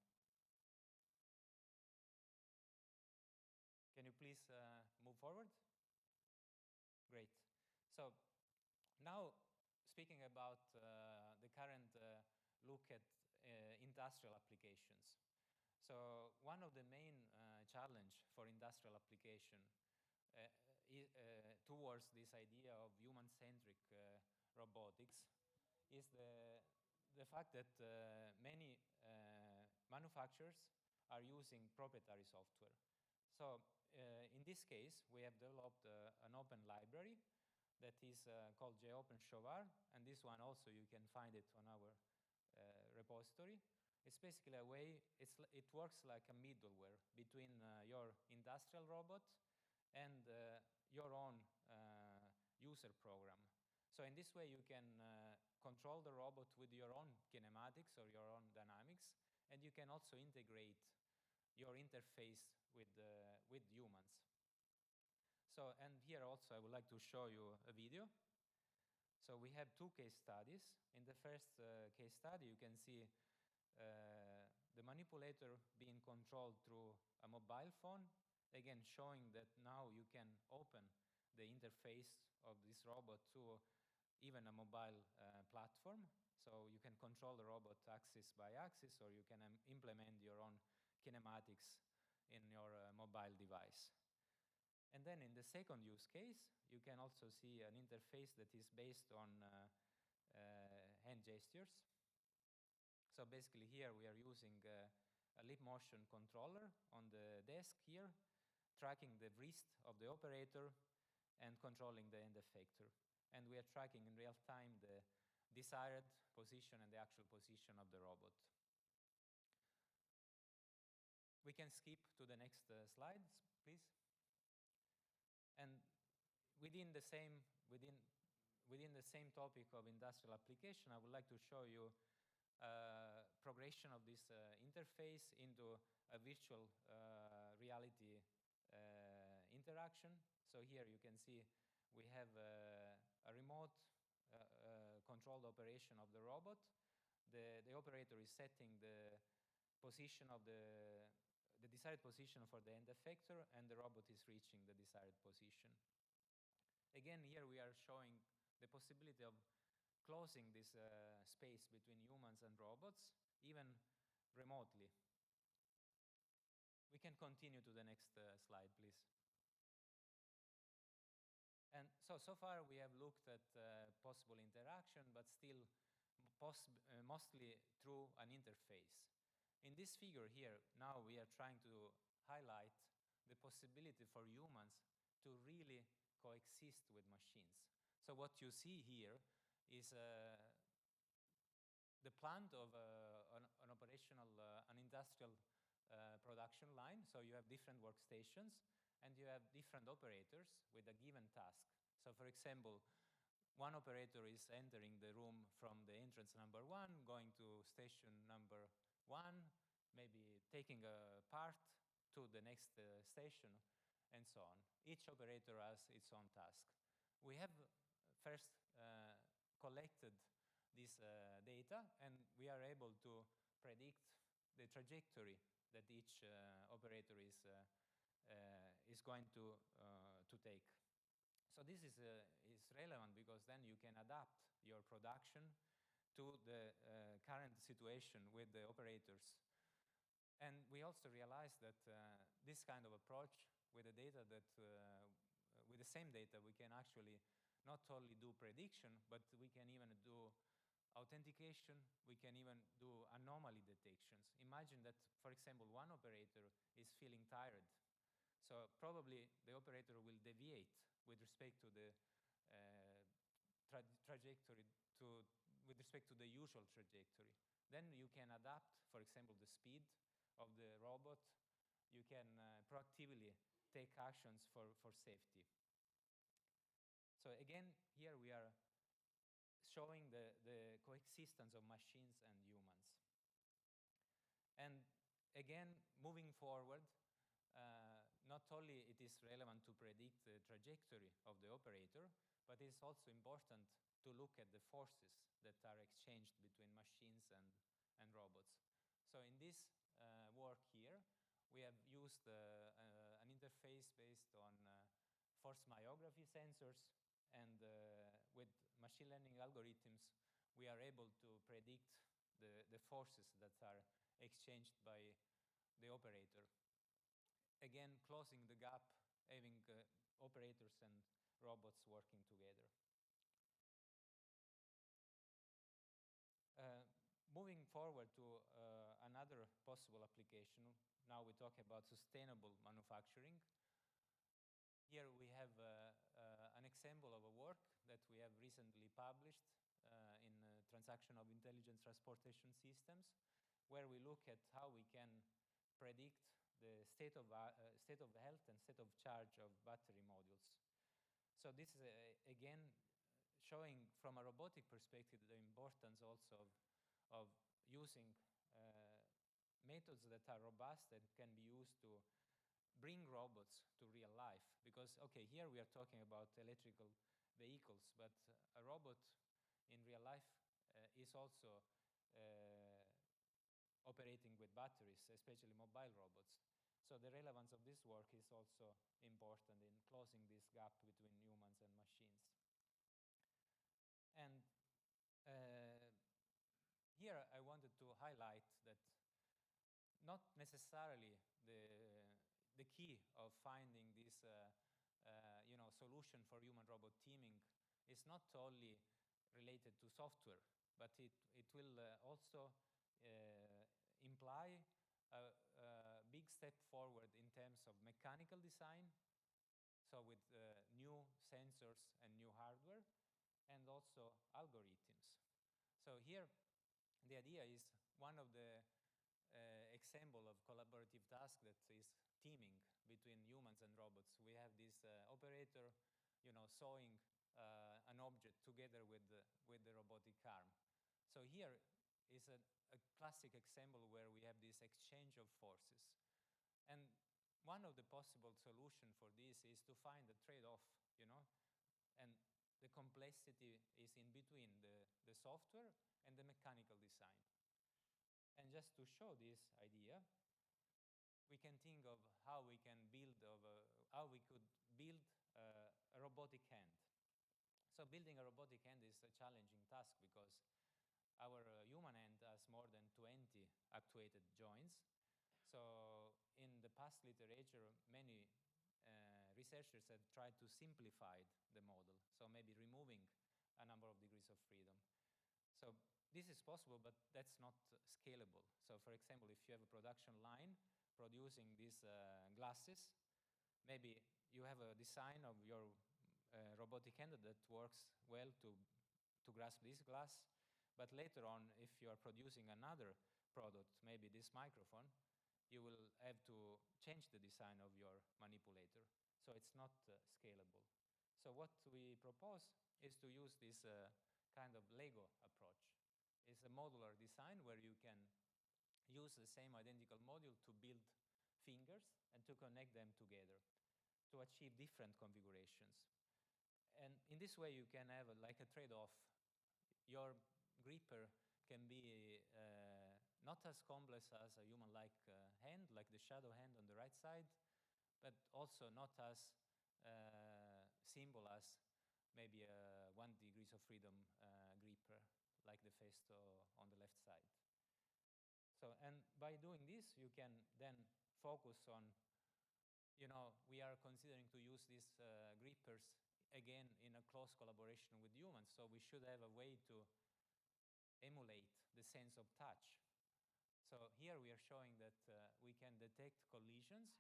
Can you please move forward? Great. So now speaking about the current look at industrial applications. So one of the main challenge for industrial application towards this idea of human-centric robotics is the fact that many manufacturers are using proprietary software. So in this case, we have developed an open library that is called JOpenShovar, and this one also you can find it on our repository. It's basically a way, it works like a middleware between your industrial robot and your own user program. So in this way, you can control the robot with your own kinematics or your own dynamics, and you can also integrate your interface with humans. So, and here also I would like to show you a video So we have two case studies. In the first case study, you can see the manipulator being controlled through a mobile phone, again showing that now you can open the interface of this robot to even a mobile platform. So you can control the robot axis by axis, or you can implement your own kinematics in your mobile device. And then in the second use case, you can also see an interface that is based on hand gestures. So basically here we are using a lip motion controller on the desk here, tracking the wrist of the operator and controlling the end effector. And we are tracking in real time the desired position and the actual position of the robot. We can skip to the next slides, please. And within the same topic of industrial application, I would like to show you progression of this interface into a virtual reality interaction. So here you can see we have a remote controlled operation of the robot. The operator is setting the position of the desired position for the end effector, and the robot is reaching the desired position. Again, here we are showing the possibility of closing this space between humans and robots, even remotely. We can continue to the next slide, please. And so far we have looked at possible interaction, but still mostly through an interface. In this figure here, now we are trying to highlight the possibility for humans to really coexist with machines. So what you see here is the plant of an operational, an industrial production line. So you have different workstations, and you have different operators with a given task. So for example, one operator is entering the room from the entrance number 1, going to station number 1, maybe taking a part to the next station, and so on. Each operator has its own task. We have first collected this data, and we are able to predict the trajectory that each operator is going to take. So this is relevant because then you can adapt your production to the current situation with the operators. And we also realized that this kind of approach with the data that, with the same data, we can actually not only do prediction, but we can even do authentication, we can even do anomaly detections. Imagine that, for example, one operator is feeling tired. So probably the operator will deviate with respect to the trajectory, with respect to the usual trajectory. Then you can adapt, for example, the speed of the robot. You can proactively take actions for safety. So again, here we are showing the coexistence of machines and humans. And again, moving forward, not only it is relevant to predict the trajectory of the operator, but it's also important to look at the forces that are exchanged between machines and robots. So in this work here, we have used an interface based on force myography sensors, and with machine learning algorithms, we are able to predict the forces that are exchanged by the operator. Again, closing the gap, having operators and robots working together. Moving forward to another possible application, now we talk about sustainable manufacturing. Here we have an example of a work that we have recently published in Transaction of Intelligent Transportation Systems, where we look at how we can predict the state of health and state of charge of battery modules. So this is, again, showing from a robotic perspective the importance also of using methods that are robust and can be used to bring robots to real life. Because, okay, here we are talking about electrical vehicles, but a robot in real life is also operating with batteries, especially mobile robots. So the relevance of this work is also important in closing this gap between humans and machines. And here I wanted to highlight that not necessarily the key of finding this solution for human-robot teaming is not only related to software, but it will also imply a big step forward in terms of mechanical design, so with new sensors and new hardware, and also algorithms. So here, the idea is one of the example of collaborative task that is teaming between humans and robots. We have this operator, sewing an object together with the robotic arm. So here is a classic example where we have this exchange of forces. And one of the possible solutions for this is to find a trade-off, and the complexity is in between the software and the mechanical design. And just to show this idea, we can think of how we can how we could build a robotic hand. So building a robotic hand is a challenging task because our human hand has more than 20 actuated joints. So in the past literature, many researchers have tried to simplify the model, so maybe removing a number of degrees of freedom. So this is possible, but that's not scalable. So for example, if you have a production line producing these glasses, maybe you have a design of your robotic hand that works well to grasp this glass, but later on, if you are producing another product, maybe this microphone, you will have to change the design of your manipulator. So it's not scalable. So what we propose is to use this kind of Lego approach. It's a modular design where you can use the same identical module to build fingers and to connect them together to achieve different configurations. And in this way, you can have like a trade-off. Your gripper can be not as complex as a human-like hand, like the shadow hand on the right side, but also not as simple as maybe a 1 degrees of freedom gripper, like the Festo on the left side. So, and by doing this, you can then focus on, we are considering to use these grippers again in a close collaboration with humans, so we should have a way to emulate the sense of touch. So here we are showing that we can detect collisions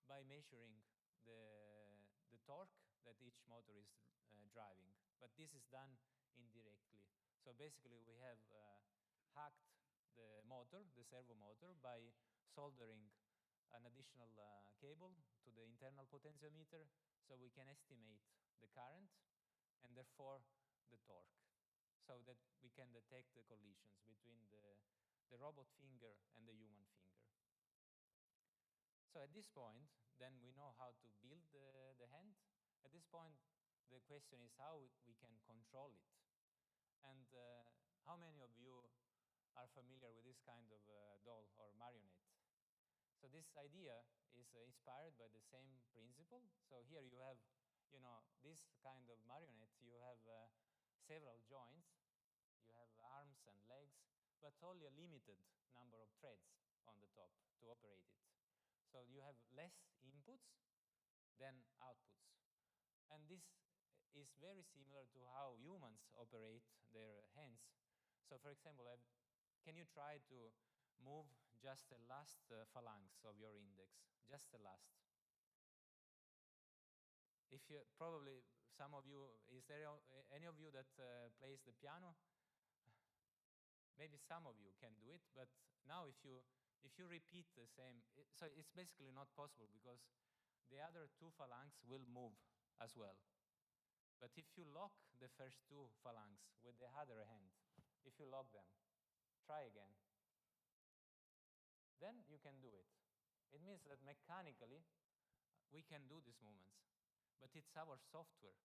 by measuring the torque that each motor is driving. But this is done indirectly. So basically we have hacked the motor, the servo motor, by soldering an additional cable to the internal potentiometer, so we can estimate the current and therefore the torque, so that we can detect the collisions between the robot finger and the human finger. So at this point, then we know how to build the hand. At this point, the question is how we can control it. And how many of you are familiar with this kind of doll or marionette? So this idea is inspired by the same principle. So here you have, this kind of marionette. You have several joints. You have arms and legs, but only a limited number of threads on the top to operate it. So you have less inputs than outputs. And this is very similar to how humans operate their hands. So for example, can you try to move just the last phalanx of your index, just the last? If you, probably some of you, is there any of you that plays the piano? Maybe some of you can do it, but now if you repeat the same, so it's basically not possible because the other two phalanx will move as well. But if you lock the first two phalanx with the other hand, if you lock them, try again, then you can do it. It means that mechanically we can do these movements, but it's our software.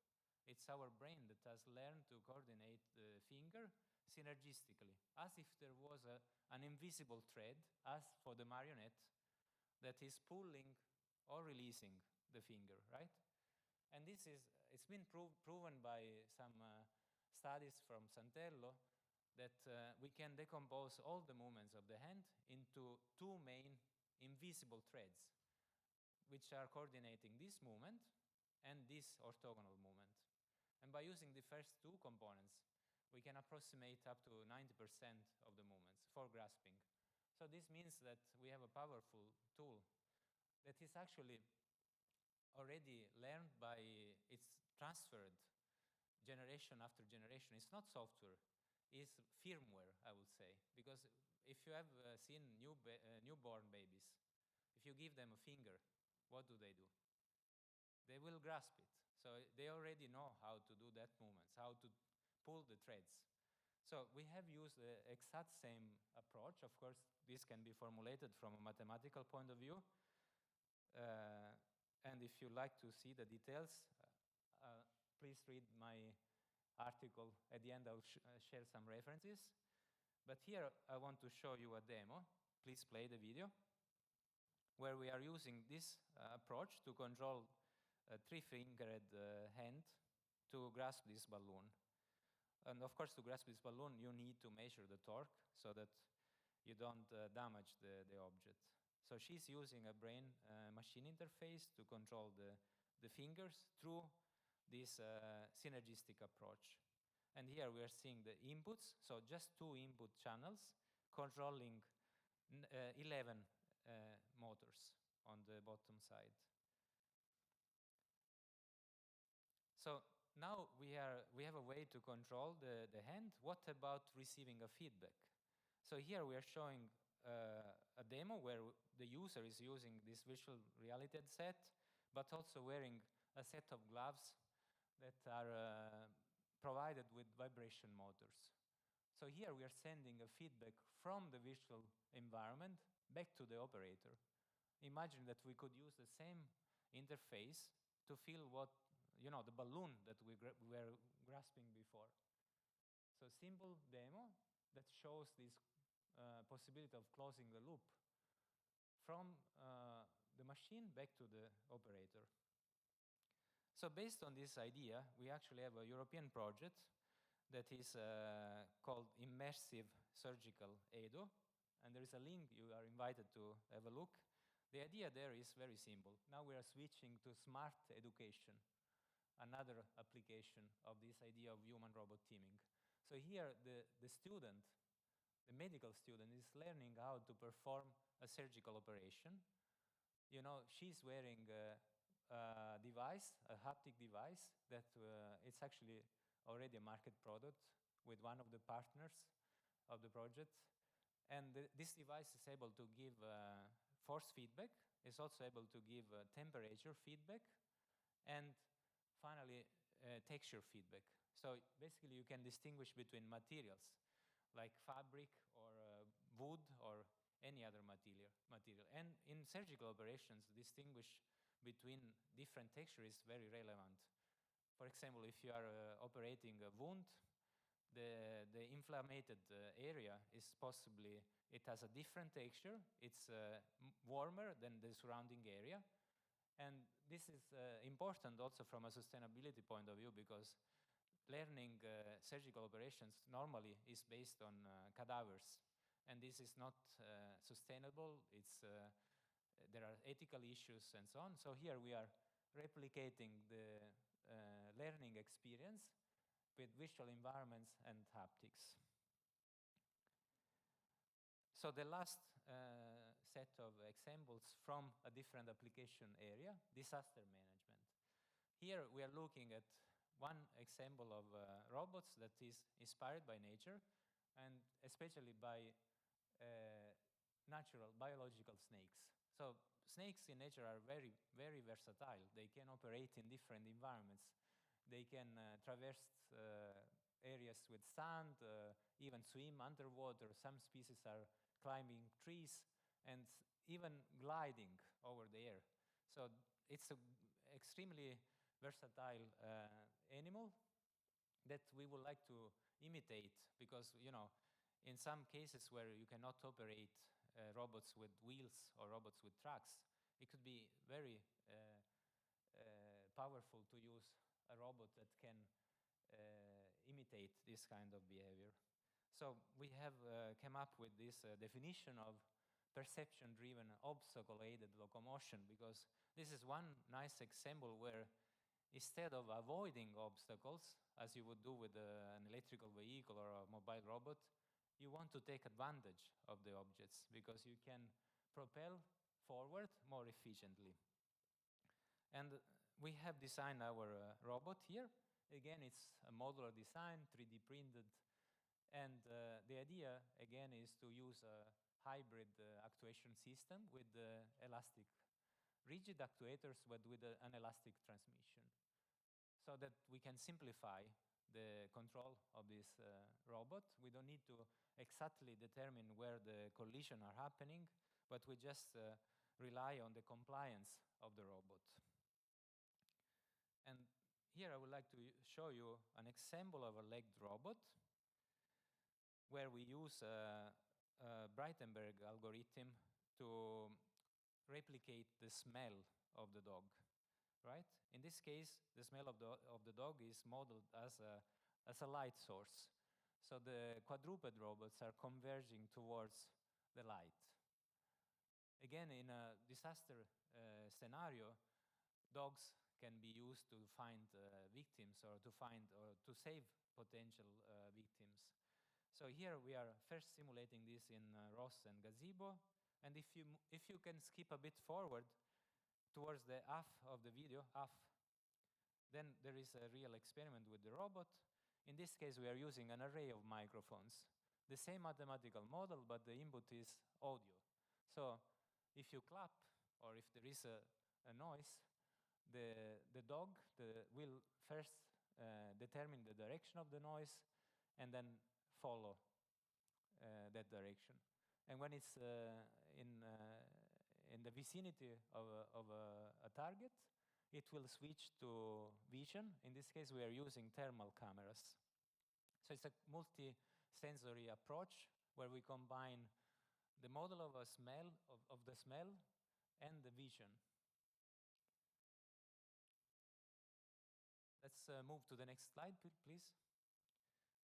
It's our brain that has learned to coordinate the finger synergistically, as if there was an invisible thread, as for the marionette, that is pulling or releasing the finger, right? And it's been proven by some studies from Santello that we can decompose all the movements of the hand into two main invisible threads, which are coordinating this movement and this orthogonal movement. And by using the first two components, we can approximate up to 90% of the movements for grasping. So this means that we have a powerful tool that is actually already learned by, it's transferred generation after generation. It's not software, it's firmware, I would say. Because if you have seen newborn babies, if you give them a finger, what do? They will grasp it. So they already know how to do that movements, how to pull the threads. So we have used the exact same approach. Of course, this can be formulated from a mathematical point of view. And if you like to see the details, please read my article. At the end, I'll share some references. But here, I want to show you a demo. Please play the video, where we are using this approach to control a three-fingered hand to grasp this balloon. And of course, to grasp this balloon, you need to measure the torque so that you don't damage the object. So she's using a brain-machine interface to control the fingers through this synergistic approach. And here we are seeing the inputs, so just two input channels controlling 11 motors on the bottom side. So now we have a way to control the hand. What about receiving a feedback? So here we are showing a demo where the user is using this virtual reality headset, but also wearing a set of gloves that are provided with vibration motors. So here we are sending a feedback from the virtual environment back to the operator. Imagine that we could use the same interface to feel what, the balloon that we were grasping before. So simple demo that shows this possibility of closing the loop from the machine back to the operator. So based on this idea, we actually have a European project that is called Immersive Surgical Edo, and there is a link. You are invited to have a look. The idea there is very simple. Now we are switching to smart education, another application of this idea of human-robot teaming. So here the student, the medical student, is learning how to perform a surgical operation. She's wearing a device, a haptic device, that it's actually already a market product with one of the partners of the project. And this device is able to give force feedback. It's also able to give temperature feedback, and finally texture feedback. So basically you can distinguish between materials like fabric or wood or any other material. And in surgical operations, distinguish between different textures is very relevant. For example, if you are operating a wound, the inflamed area is possibly, it has a different texture, it's warmer than the surrounding area. And this is important also from a sustainability point of view, because learning surgical operations normally is based on cadavers, and this is not sustainable. There are ethical issues and so on. So here we are replicating the learning experience with visual environments and haptics. So the last set of examples from a different application area, disaster management. Here we are looking at one example of robots that is inspired by nature, and especially by natural biological snakes. So snakes in nature are very, very versatile. They can operate in different environments. They can traverse areas with sand, even swim underwater. Some species are climbing trees and even gliding over the air. So it's an extremely versatile animal that we would like to imitate, because in some cases where you cannot operate robots with wheels or robots with tracks, it could be very powerful to use a robot that can imitate this kind of behavior. So we have come up with this definition of perception-driven obstacle-aided locomotion, because this is one nice example where instead of avoiding obstacles, as you would do with an electrical vehicle or a mobile robot, you want to take advantage of the objects because you can propel forward more efficiently. And we have designed our robot here. Again, it's a modular design, 3D printed. And the idea, again, is to use a hybrid actuation system with elastic, rigid actuators, but with an elastic transmission, so that we can simplify the control of this robot. We don't need to exactly determine where the collisions are happening, but we just rely on the compliance of the robot. And here I would like to show you an example of a legged robot where we use a Breitenberg algorithm to replicate the smell of the dog, right? In this case, the smell of the dog is modeled as a light source. So the quadruped robots are converging towards the light. Again, in a disaster scenario, dogs can be used to find victims or to save potential victims. So here we are first simulating this in Ross and Gazebo. And if you can skip a bit forward towards the half of the video, then there is a real experiment with the robot. In this case, we are using an array of microphones. The same mathematical model, but the input is audio. So if you clap or if there is a noise, the dog will first determine the direction of the noise and then follow that direction. And when it's in the vicinity of a target, it will switch to vision. In this case, we are using thermal cameras. So it's a multi-sensory approach where we combine the model of the smell and the vision. Let's move to the next slide, please.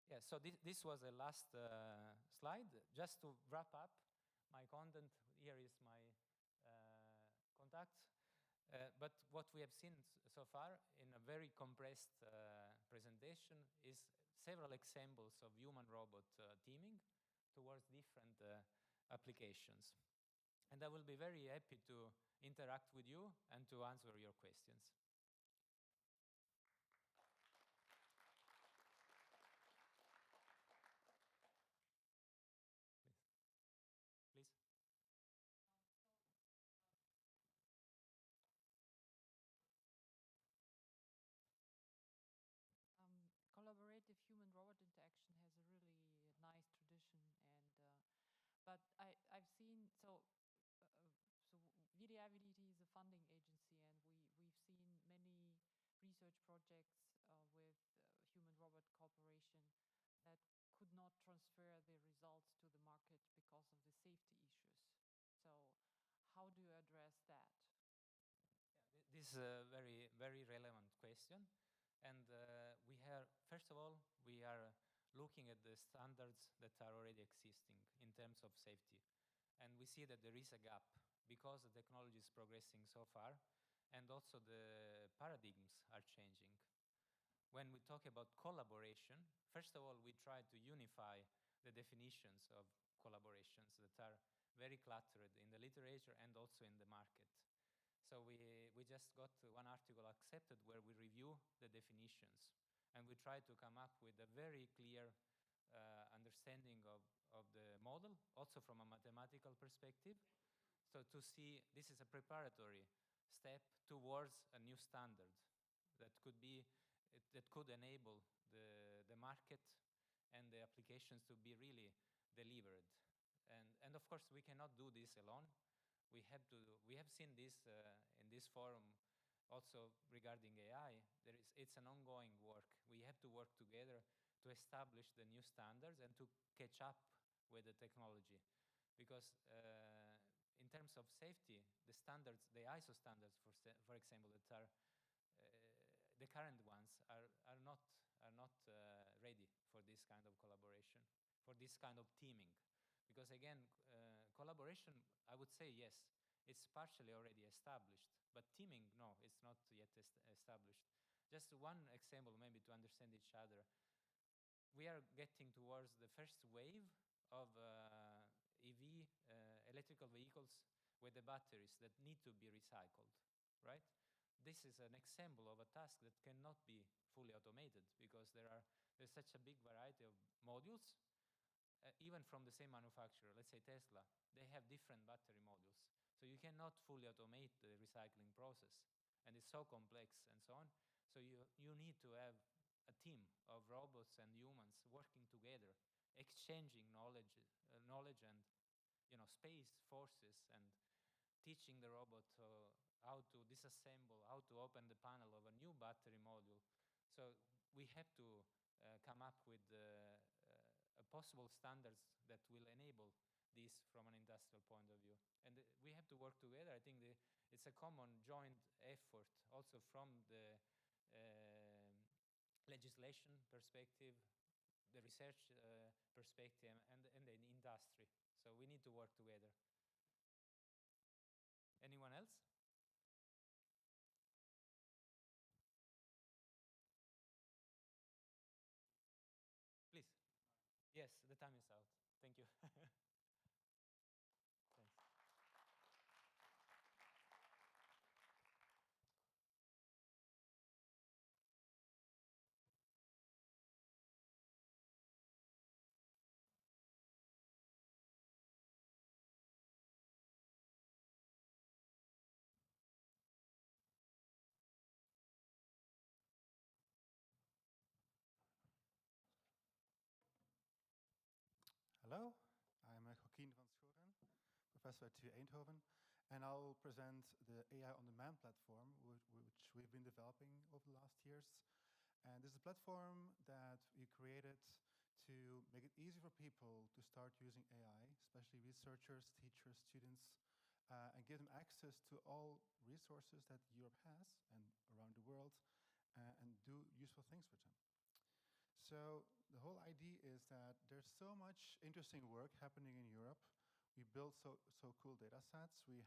Yeah, so this was the last slide. Just to wrap up my content, here is my contact. But what we have seen so far in a very compressed presentation is several examples of human-robot teaming towards different applications. And I will be very happy to interact with you and to answer your questions. Please. Collaborative human-robot interaction has a really nice tradition, and but I've seen so VDI-VDT is a funding agency, and we've seen many research projects with human-robot cooperation that could not transfer the results to the market because of the safety issues. So how do you address that? Yeah, this is a very, very relevant question. And first of all, we are looking at the standards that are already existing in terms of safety. And we see that there is a gap because the technology is progressing so far, and also the paradigms are changing. When we talk about collaboration, first of all, we try to unify the definitions of collaborations that are very cluttered in the literature and also in the market. So we just got one article accepted where we review the definitions, and we try to come up with a very clear understanding of the model, also from a mathematical perspective. So to see, this is a preparatory step towards a new standard that could enable the market and the applications to be really delivered. And of course, we cannot do this alone. We have seen this in this forum also regarding AI, it's an ongoing work. We have to work together to establish the new standards and to catch up with the technology. Because in terms of safety, the standards, the ISO standards, for example, that are the current ones are not ready for this kind of collaboration, for this kind of teaming. Because again, collaboration, I would say yes, it's partially already established, but teaming, no, it's not yet established. Just one example, maybe to understand each other. We are getting towards the first wave of EV, electrical vehicles with the batteries that need to be recycled, right? This is an example of a task that cannot be fully automated because there's such a big variety of modules, even from the same manufacturer. Let's say Tesla, they have different battery modules. So you cannot fully automate the recycling process. And it's so complex and so on. So you need to have a team of robots and humans working together, exchanging knowledge and space forces, and teaching the robot how to disassemble, how to open the panel of a new battery module. So we have to come up with possible standards that will enable this from an industrial point of view. And we have to work together. I think it's a common joint effort also from the legislation perspective, the research perspective, and the industry. So we need to work together. Anyone else? Please. Yes, the time is out. Thank you. Thanks. Hello, I'm Joaquin Vanschoren, professor at TU Eindhoven, and I'll present the AI on Demand platform, which we've been developing over the last years. And this is a platform that we created to make it easy for people to start using AI, especially researchers, teachers, students, and give them access to all resources that Europe has and around the world, and do useful things with them. So the whole idea is that there's so much interesting work happening in Europe. We build so cool data sets. We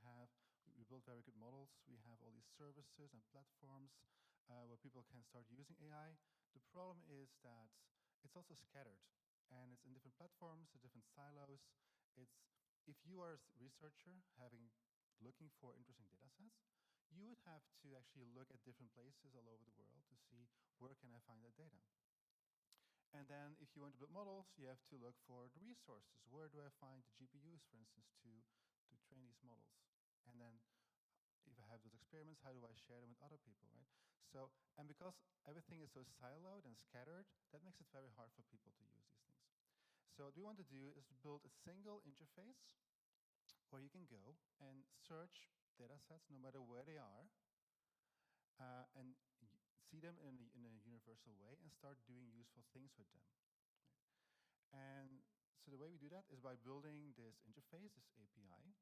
build very good models. We have all these services and platforms where people can start using AI. The problem is that it's also scattered, and it's in different platforms, in different silos. If you are a researcher looking for interesting data sets, you would have to actually look at different places all over the world to see where can I find that data. And then if you want to build models, you have to look for the resources. Where do I find the GPUs, for instance, to train these models? And then if I have those experiments, how do I share them with other people, right? So, and because everything is so siloed and scattered, that makes it very hard for people to use these things. So what we want to do is build a single interface where you can go and search data sets no matter where they are, and see them in a universal way and start doing useful things with them. And so the way we do that is by building this interface, this API,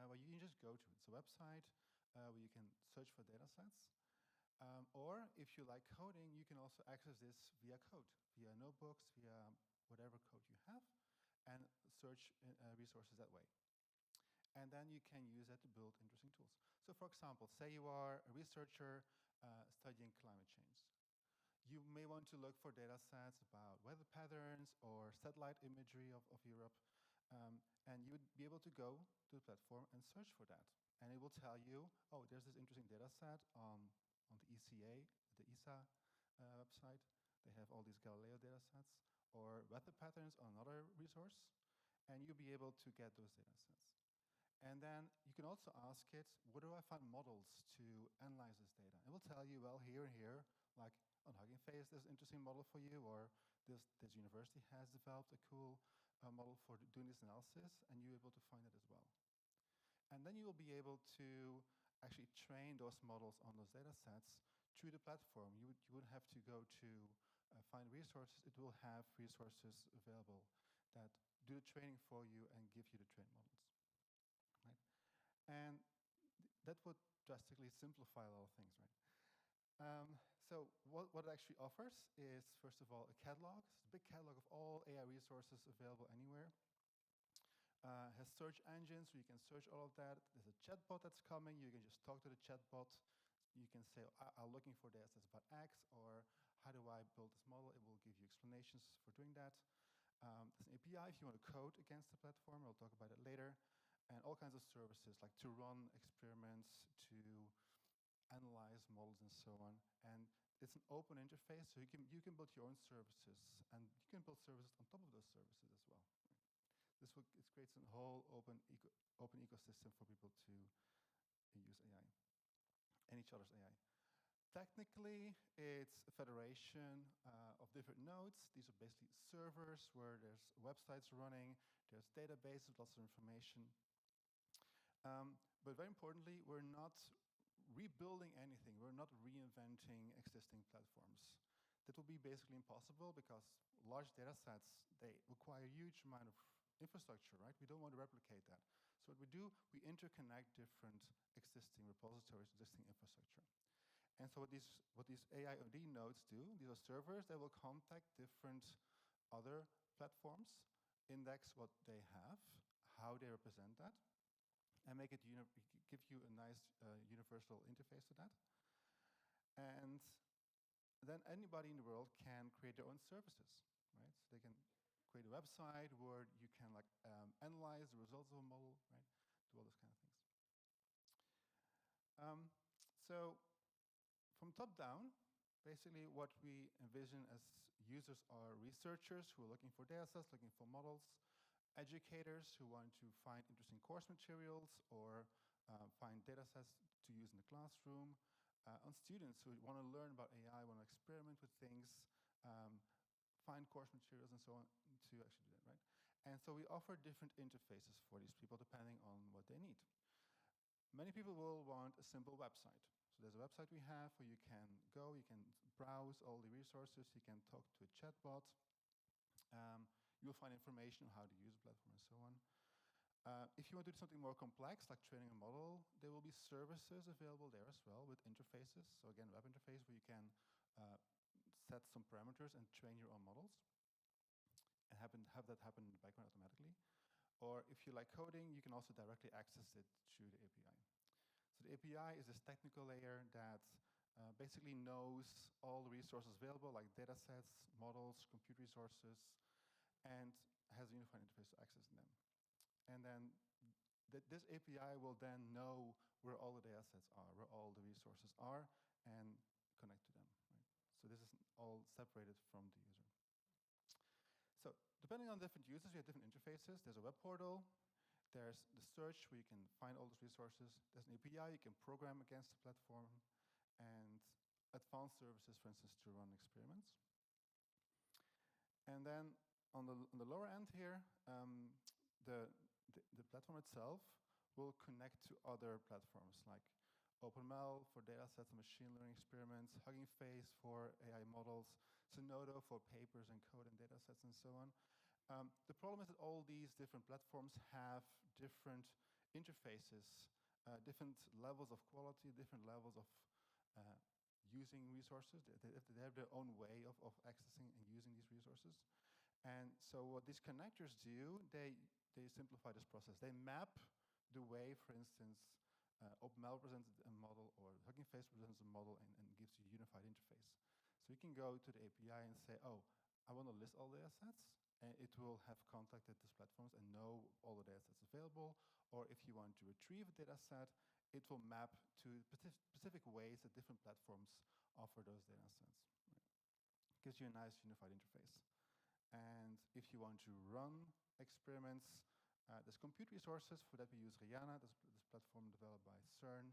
where you can just go to. It's a website where you can search for data sets. Or if you like coding, you can also access this via code, via notebooks, via whatever code you have, and search resources that way. And then you can use that to build interesting tools. So for example, say you are a researcher studying climate change. You may want to look for data sets about weather patterns or satellite imagery of Europe. And you would be able to go to the platform and search for that. And it will tell you, oh, there's this interesting data set on the ECA, the ESA website. They have all these Galileo data sets, or weather patterns on another resource. And you'll be able to get those data sets. And then you can also ask it, where do I find models to analyze this data? It will tell you, well, here and here, like on Hugging Face, there's an interesting model for you, or this university has developed a cool model for doing this analysis, and you're able to find it as well. And then you will be able to actually train those models on those data sets through the platform. You wouldn't have to go to find resources. It will have resources available that do the training for you and give you the trained models. Right? And that would drastically simplify a lot of things, right? So what it actually offers is, first of all, a catalog. It's a big catalog of all AI resources available anywhere. Has search engines, so you can search all of that. There's a chatbot that's coming. You can just talk to the chatbot. You can say, I'm looking for data sets about X, or how do I build this model? It will give you explanations for doing that. There's an API if you want to code against the platform. I'll talk about it later. And all kinds of services, like to run experiments, to analyze models, and so on. And it's an open interface, so you can build your own services, and you can build services on top of those services as well. It creates a whole open ecosystem for people to use AI and each other's AI. Technically, it's a federation of different nodes. These are basically servers where there's websites running, there's databases with lots of information. But very importantly, we're not rebuilding anything. We're not reinventing existing platforms. That will be basically impossible because large data sets, they require a huge amount of infrastructure, right? We don't want to replicate that. So what we do, we interconnect different existing repositories, existing infrastructure. And so what these AIoD nodes do, these are servers that will contact different other platforms, index what they have, how they represent that, and give you a nice universal interface to that. And then anybody in the world can create their own services, right? So they can create a website where you can analyze the results of a model, right? Do all those kind of things. So from top down, basically what we envision as users are researchers who are looking for data sets, looking for models, educators who want to find interesting course materials or find data sets to use in the classroom, on students who want to learn about AI, want to experiment with things, find course materials and so on to actually do that, right? And so we offer different interfaces for these people depending on what they need. Many people will want a simple website. So there's a website we have where you can go, you can browse all the resources, you can talk to a chatbot. You'll find information on how to use the platform and so on. If you want to do something more complex, like training a model, there will be services available there as well with interfaces. So again, web interface where you can set some parameters and train your own models and have that happen in the background automatically. Or if you like coding, you can also directly access it through the API. So the API is this technical layer that basically knows all the resources available, like data sets, models, compute resources, and has a unified interface to access them. And then this API will then know where all the data sets are, where all the resources are, and connect to them. Right? So this is all separated from the user. So depending on different users, we have different interfaces. There's a web portal. There's the search where you can find all those resources. There's an API you can program against the platform, and advanced services, for instance, to run experiments. And then on the lower end here, the platform itself will connect to other platforms like OpenML for data sets and machine learning experiments, Hugging Face for AI models, Zenodo for papers and code and data sets and so on. The problem is that all these different platforms have different interfaces, different levels of quality, different levels of using resources. They have their own way of accessing and using these resources. And so what these connectors do, they simplify this process. They map the way, for instance, OpenML presents a model or Hugging Face presents a model and gives you a unified interface. So you can go to the API and say, oh, I want to list all data sets, and it will have contacted these platforms and know all the data sets available. Or if you want to retrieve a data set, it will map to specific ways that different platforms offer those data sets. Right? Gives you a nice unified interface. And if you want to run experiments, there's compute resources. For that we use Rihanna, this platform developed by CERN,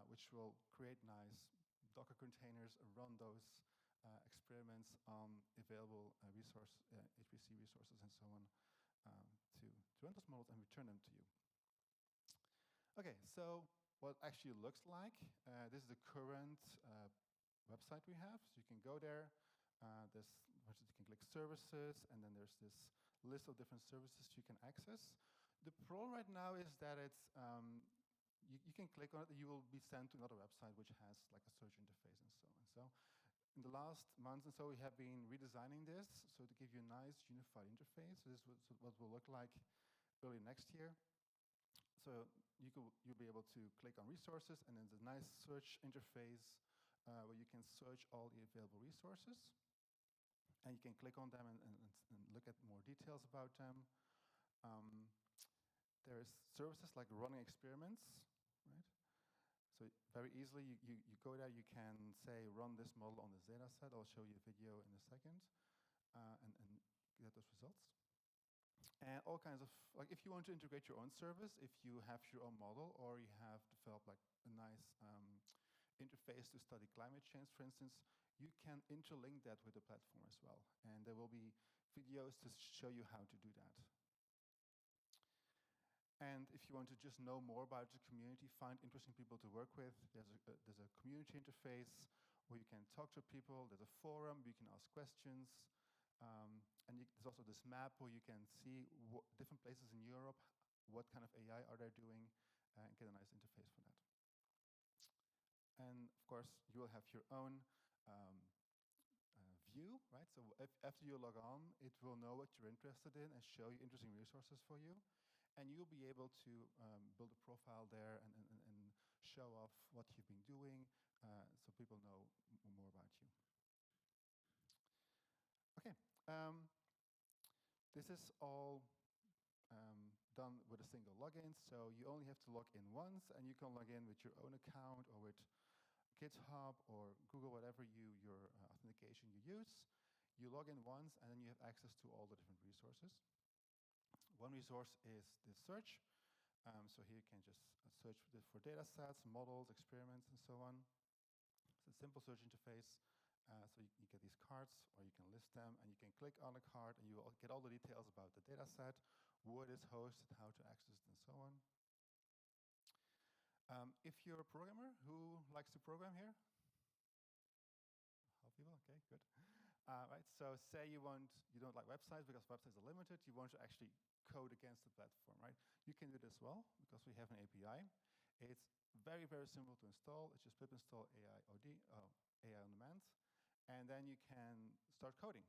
which will create nice Docker containers, run those experiments on available HPC resources and so on to run those models and return them to you. Okay, so what it actually looks like. This is the current website we have. So you can go there. You can click services, and then there's this list of different services you can access. The problem right now is that it's you can click on it, and you will be sent to another website which has like a search interface and so on. So in the last months and so, we have been redesigning this so to give you a nice unified interface. So this is what will look like early next year. So you'll be able to click on resources, and then there's a nice search interface where you can search all the available resources. And you can click on them and look at more details about them. There's services like running experiments, right? So very easily, you go there, you can say, run this model on this data set. I'll show you a video in a second, and get those results. And all kinds of, like if you want to integrate your own service, if you have your own model, or you have developed like a nice interface to study climate change, for instance, you can interlink that with the platform as well. And there will be videos to show you how to do that. And if you want to just know more about the community, find interesting people to work with, there's a community interface where you can talk to people. There's a forum where you can ask questions. And there's also this map where you can see different places in Europe, what kind of AI are they doing, and get a nice interface for that. And of course, you will have your own view, right? So after you log on, it will know what you're interested in and show you interesting resources for you. And you'll be able to build a profile there and show off what you've been doing so people know more about you. Okay, this is all done with a single login. So you only have to log in once, and you can log in with your own account or with GitHub or Google, whatever your authentication you use. You log in once, and then you have access to all the different resources. One resource is the search. So here you can just search for data sets, models, experiments, and so on. It's a simple search interface. So you get these cards, or you can list them, and you can click on a card, and you will get all the details about the data set, where it is hosted, how to access it, and so on. If you're a programmer, who likes to program here? Half people, okay, good. Right, so say you don't like websites because websites are limited, you want to actually code against the platform, right? You can do it as well because we have an API. It's very, very simple to install. It's just pip install AIoD, AI on demand, and then you can start coding.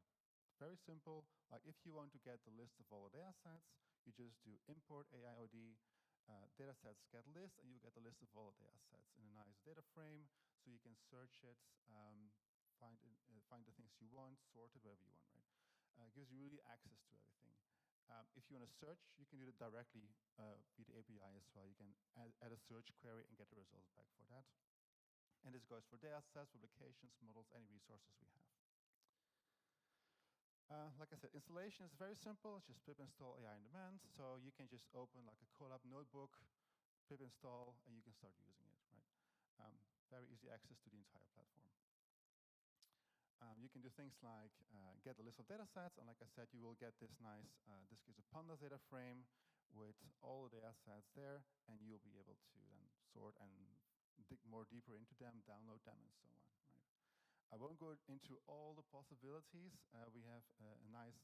Very simple. Like if you want to get the list of all the data sets, you just do import AIoD data sets get list, and you get the list of all the data sets in a nice data frame, so you can search it, find the things you want, sort it, whatever you want, right? Gives you really access to everything. If you want to search, you can do it directly via the API as well. You can add a search query and get the results back for that. And this goes for data sets, publications, models, any resources we have. Like I said, installation is very simple. It's just pip install AI on demand. So you can just open like a Colab notebook, pip install, and you can start using it, right? Very easy access to the entire platform. You can do things like get a list of data sets, and like I said, you will get this nice, this gives a pandas data frame with all the data sets there, and you'll be able to then sort and dig more deeper into them, download them, and so on, right? I won't go into all the possibilities. We have a nice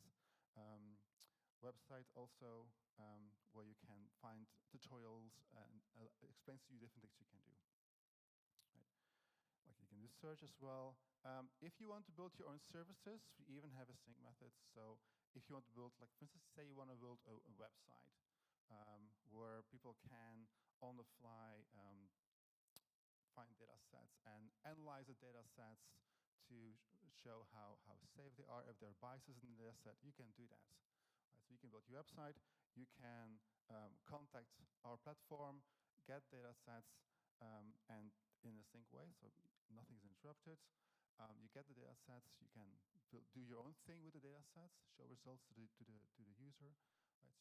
website also where you can find tutorials and explains to you different things you can do. Right? Like you can do search as well. If you want to build your own services, we even have a sync method. So if you want to build, like for instance, say you want to build a website where people can on the fly find data sets and analyze the data sets to show how safe they are, if there are biases in the data set, you can do that. Right? So you can build your website, you can contact our platform, get data sets, and in a sync way, so nothing is interrupted. You get the data sets, you can do your own thing with the data sets, show results to the user.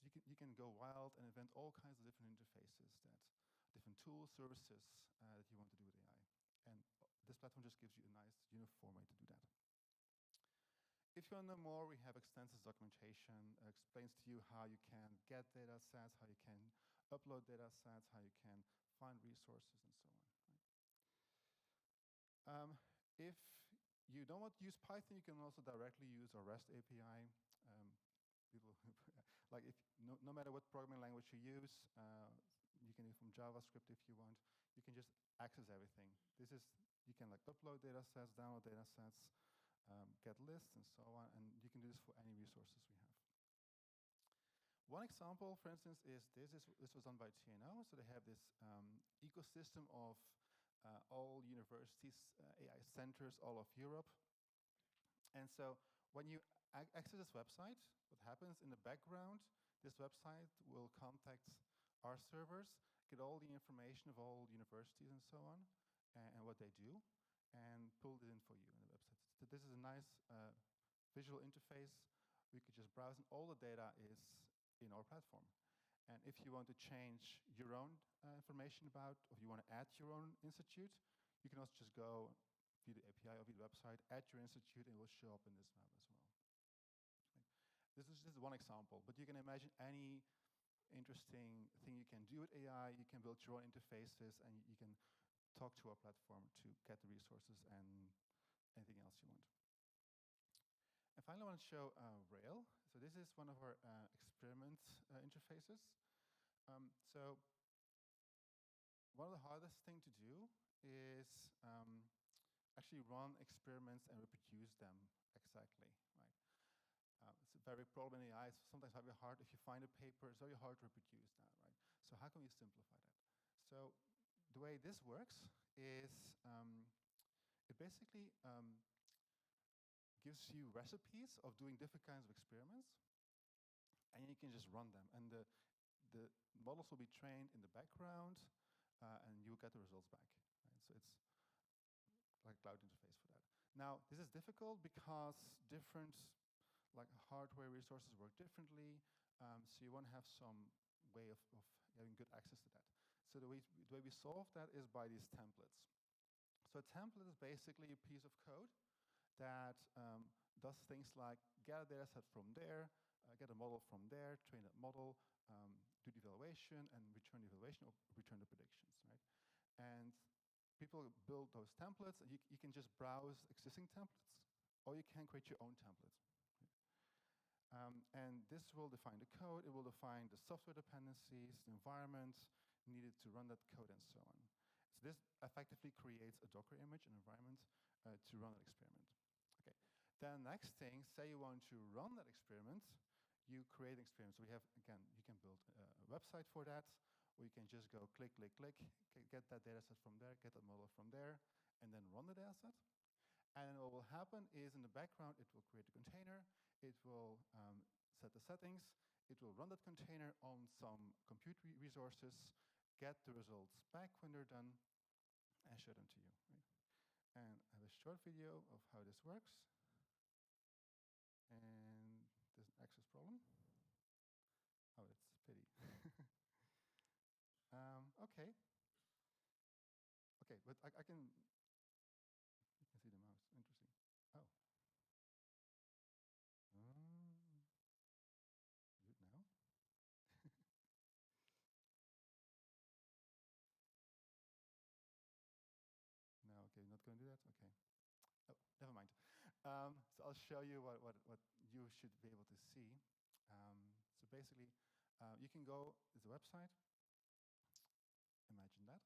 Right? So you can go wild and invent all kinds of different interfaces, different tools, services that you want to do with AI. And this platform just gives you a nice uniform way to do that. If you want to know more, we have extensive documentation, explains to you how you can get data sets, how you can upload data sets, how you can find resources, and so on. If you don't want to use Python, you can also directly use a REST API. People like no matter what programming language you use, you can use from JavaScript if you want. You can just access everything. You can like upload data sets, download data sets, get lists, and so on. And you can do this for any resources we have. One example, for instance, is this was done by TNO. So they have this ecosystem of all universities, AI centers all of Europe. And so when you access this website, what happens in the background, this website will contact our servers, get all the information of all universities and so on, and what they do, and pull it in for you in the website. So this is a nice visual interface. We could just browse, and all the data is in our platform. And if you want to change your own information about, or you want to add your own institute, you can also just go via the API or via the website, add your institute, and it will show up in this map as well. This is just one example, but you can imagine any interesting thing you can do with AI. You can build your own interfaces, and you can talk to our platform to get the resources and anything else you want. And finally, I want to show Rail. So this is one of our experiment interfaces. So one of the hardest thing to do is actually run experiments and reproduce them exactly, right? It's a very problem in AI. It's sometimes very hard. If you find a paper, it's very hard to reproduce that, right? So how can we simplify that? So the way this works is it basically gives you recipes of doing different kinds of experiments, and you can just run them. And the models will be trained in the background, and you will get the results back. Right? So it's like a cloud interface for that. Now, this is difficult because different hardware resources work differently, so you want to have some way of having good access to that. So the way we solve that is by these templates. So a template is basically a piece of code that does things like get a data set from there, get a model from there, train that model, do the evaluation, and return the evaluation or return the predictions, right? And people build those templates, and you can just browse existing templates, or you can create your own templates. And this will define the code. It will define the software dependencies, the environment needed to run that code, and so on. So this effectively creates a Docker image, an environment to run that experiment. Okay. Then next thing, say you want to run that experiment, you create an experiment. So we have, again, you can build a website for that, or you can just go click, click, click, get that data set from there, get that model from there, and then run the data set. And what will happen is in the background, it will create a container. It will set the settings. It will run that container on some compute resources, get the results back when they're done, and show them to you. Right? And I have a short video of how this works. And there's an access problem. Oh, it's a pity. Okay. Okay, but I can. You can see the mouse. Interesting. Oh. Is it now? No. Okay, not going to do that. Okay. Oh, never mind. So I'll show you what you should be able to see. So basically, you can go. There's a website. Imagine that.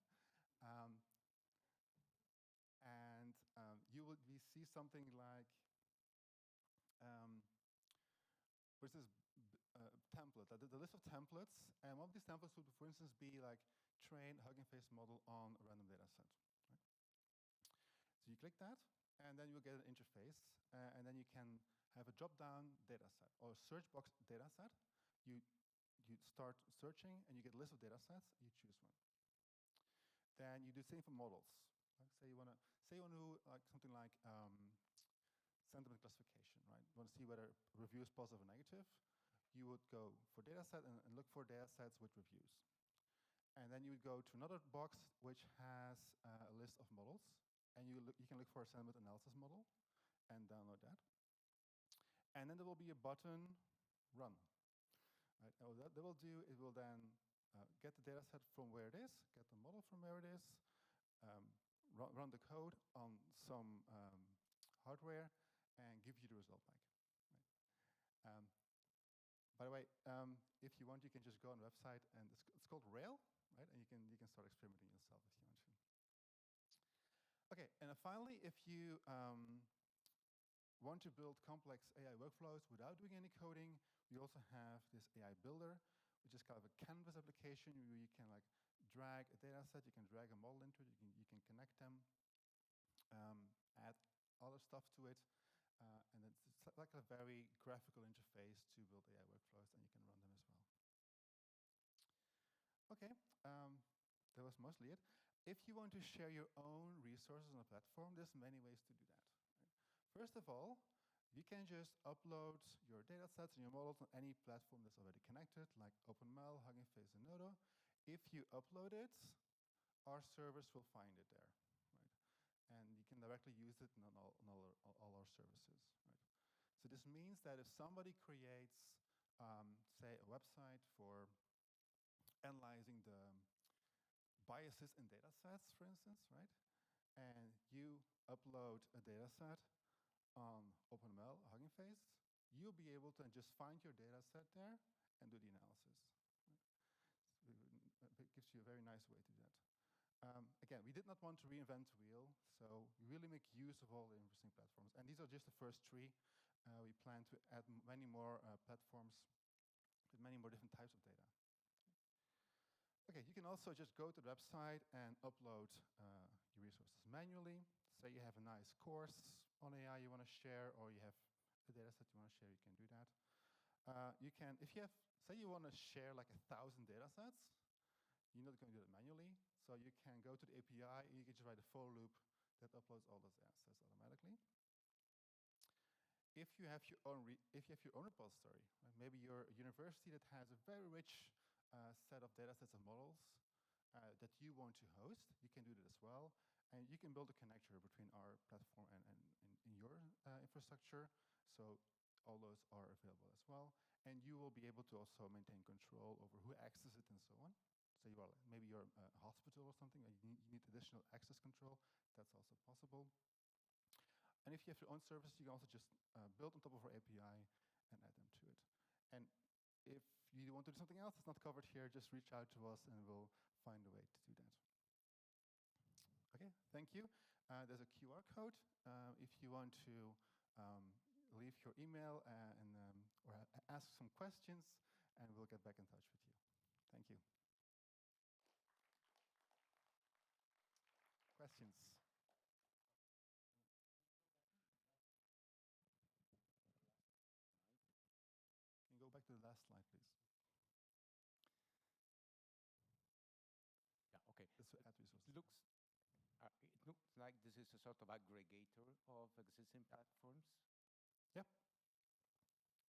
And you will see something like, where's this template, the list of templates, and one of these templates would, for instance, be like train a Hugging Face model on a random data set. Right? So you click that, and then you'll get an interface, and then you can have a drop-down data set or a search box data set. You start searching, and you get a list of data sets. You choose one. Then you do the same for models. Right? Say you want to something like sentiment classification, right? You want to see whether a review is positive or negative. You would go for data set and look for data sets with reviews. And then you would go to another box which has a list of models, and you can look for a sentiment analysis model and download that. And then there will be a button, run. Right? And what that will do, it will then get the data set from where it is, get the model from where it is, run the code on some hardware, and give you the result back. Right? By the way, if you want, you can just go on the website, and it's called Rail, right? And you can start experimenting yourself if you want to. Okay, and finally, if you want to build complex AI workflows without doing any coding, we also have this AI builder, which is kind of a canvas application where you can like drag a data set, you can drag a model into it, you can connect them, add other stuff to it, and it's like a very graphical interface to build AI workflows, and you can run them as well. Okay, that was mostly it. If you want to share your own resources on a platform, there's many ways to do that. Right? First of all, you can just upload your data sets and your models on any platform that's already connected, like OpenML, Hugging Face, and Nodo. If you upload it, our servers will find it there. Right? And you can directly use it on all our services. Right? So this means that if somebody creates, say, a website for analyzing the biases in data sets, for instance, right? And you upload a data set on OpenML, Hugging Face, you'll be able to just find your data set there and do the analysis. Right? It gives you a very nice way to do that. Again, we did not want to reinvent the wheel, so we really make use of all the interesting platforms. And these are just the first 3. We plan to add many more platforms with many more different types of data. Okay, you can also just go to the website and upload your resources manually. Say you have a nice course on AI you want to share, or you have a data set you want to share, you can do that. You can, if you have, say you want to share like 1,000 data sets, you're not going to do it manually. So you can go to the API, and you can just write a for loop that uploads all those data sets automatically. If you have your own repository, right? Maybe you're a university that has a very rich set of data sets and models that you want to host, you can do that as well. And you can build a connector between our platform and in your infrastructure. So all those are available as well. And you will be able to also maintain control over who accesses it and so on. So maybe you're a hospital or something, and you need additional access control. That's also possible. And if you have your own services, you can also just build on top of our API and add them to it. And if you want to do something else that's not covered here, just reach out to us and we'll find a way to do that. Okay, thank you. There's a QR code if you want to leave your email or ask some questions, and we'll get back in touch with you. Thank you. Questions? Can you go back to the last slide, please? Yeah, okay. This will add resources. It looks like this is a sort of aggregator of existing platforms. Yep.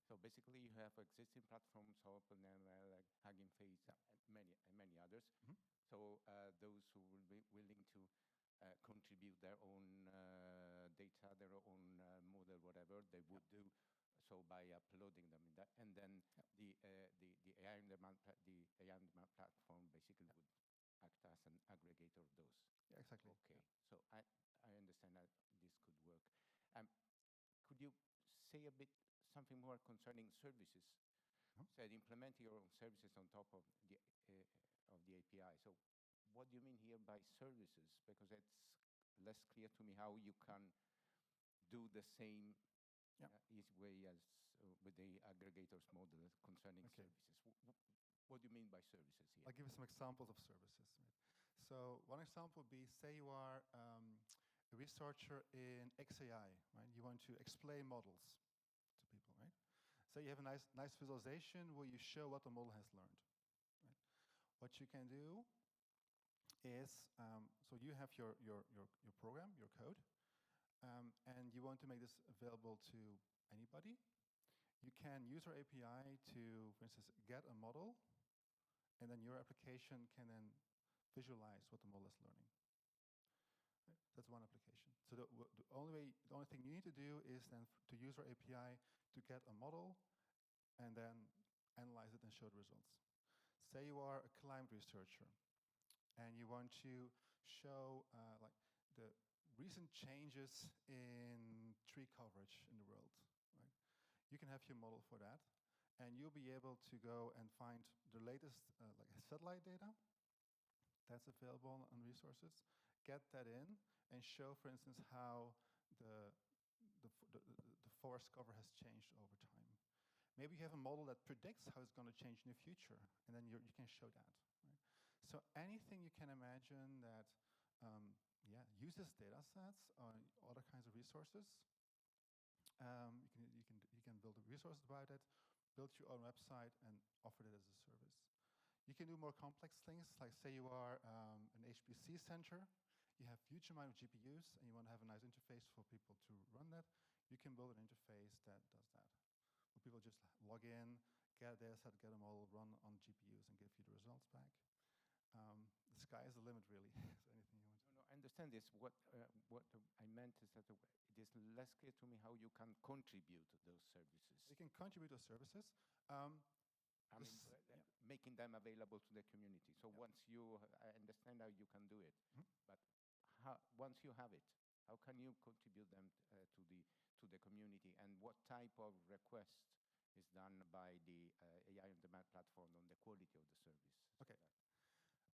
So basically, you have existing platforms, OpenML, like Hugging Face, and many others. Mm-hmm. So those who will be willing to contribute their own data, their own model, whatever, they would do so by uploading them in that. And then the AI on demand platform basically would act as an aggregator of those. Yeah, exactly. Okay, so I understand that this could work. Could you say a bit something more concerning services? So implement your own services on top of the API. So what do you mean here by services? Because it's less clear to me how you can do the same easy way as with the aggregators model concerning services. What do you mean by services here? I'll give you some examples of services. Right? So one example would be, say you are a researcher in XAI, right? You want to explain models to people, right? So you have a nice visualization where you show what the model has learned. Right? What you can do is, so you have your program, your code, and you want to make this available to anybody. You can use our API to, for instance, get a model, and then your application can then visualize what the model is learning. Right? That's one application. So the only thing you need to do is then to use our API to get a model, and then analyze it and show the results. say you are a climate researcher and you want to show like the recent changes in tree coverage in the world, right? You can have your model for that, and you'll be able to go and find the latest like satellite data that's available on resources, get that in, and show, for instance, how the forest cover has changed over time. Maybe you have a model that predicts how it's going to change in the future, and then you can show that. Right? So anything you can imagine that uses data sets or other kinds of resources, you can build a resource about it, build your own website, and offer it as a service. You can do more complex things, like say you are an HPC center, you have huge amount of GPUs, and you want to have a nice interface for people to run that. You can build an interface that does that. Where people just log in, get a data set, get a model, run on GPUs, and give you the results back. The sky is the limit, really. So anything you want to. No, I understand this. What I meant is that it is less clear to me how you can contribute those services. You can contribute to services. Making them available to the community. So once I understand how you can do it, but once you have it, how can you contribute them to the community, and what type of request is done by the AI on demand platform on the quality of the service? Okay.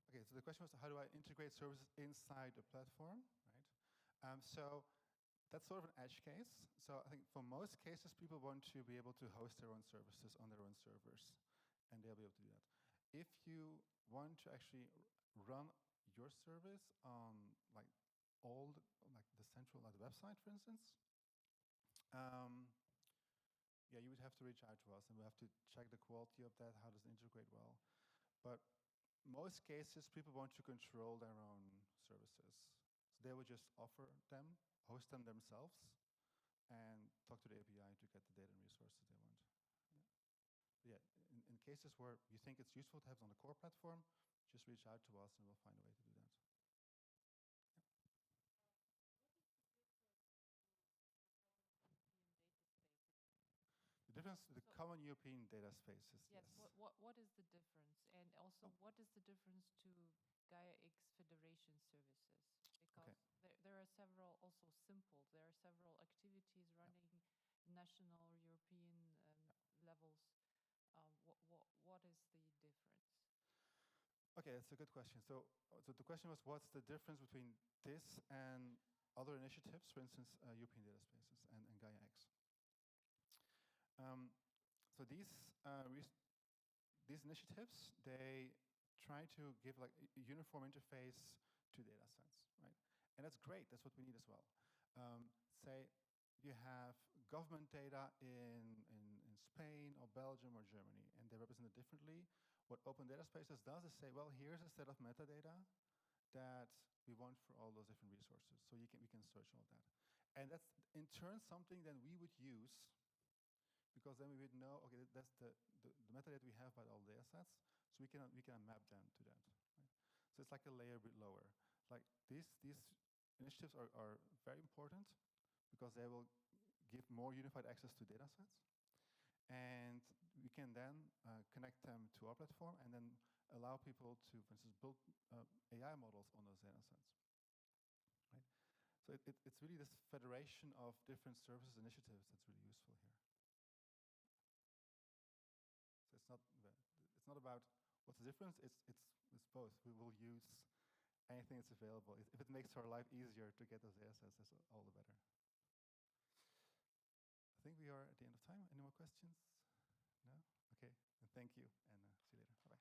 Okay, so the question was, how do I integrate services inside the platform, right? So that's sort of an edge case. So I think for most cases, people want to be able to host their own services on their own servers, and they'll be able to do that. If you want to actually run your service on like the central website, for instance, you would have to reach out to us, and we have to check the quality of that. How does it integrate well? But most cases, people want to control their own services. So they would just offer them, host them themselves, and talk to the API to get the data and resources they want. In cases where you think it's useful to have it on the core platform, just reach out to us and we'll find a way to do that. The difference, the common European data spaces. Yes. What is the difference? And also, what is the difference to Gaia-X Federation services? Because there are several, also simple, there are several activities running national, European levels. What is the difference? Okay, that's a good question. So the question was, what's the difference between this and other initiatives, for instance, European data spaces and Gaia-X? So these initiatives, they try to give like a uniform interface to data sets, right? And that's great. That's what we need as well. Say you have government data in Spain or Belgium or Germany, and they represent it differently. What Open Data Spaces does is say, well, here's a set of metadata that we want for all those different resources. So we can search all that. And that's in turn something that we would use, because then we would know, okay, that's the metadata we have about all data sets, so we can map them to that. Right? So it's like a layer a bit lower. Like these initiatives are very important because they will give more unified access to data sets. And we can then connect them to our platform and then allow people to, for instance, build AI models on those data sets. Right? So it's really this federation of different services initiatives that's really useful here. So it's not about what's the difference. It's both. We will use anything that's available. If it makes our life easier to get those data sets, that's all the better. I think we are at the end of time. Any more questions? No? Okay. And thank you, and see you later. Bye-bye.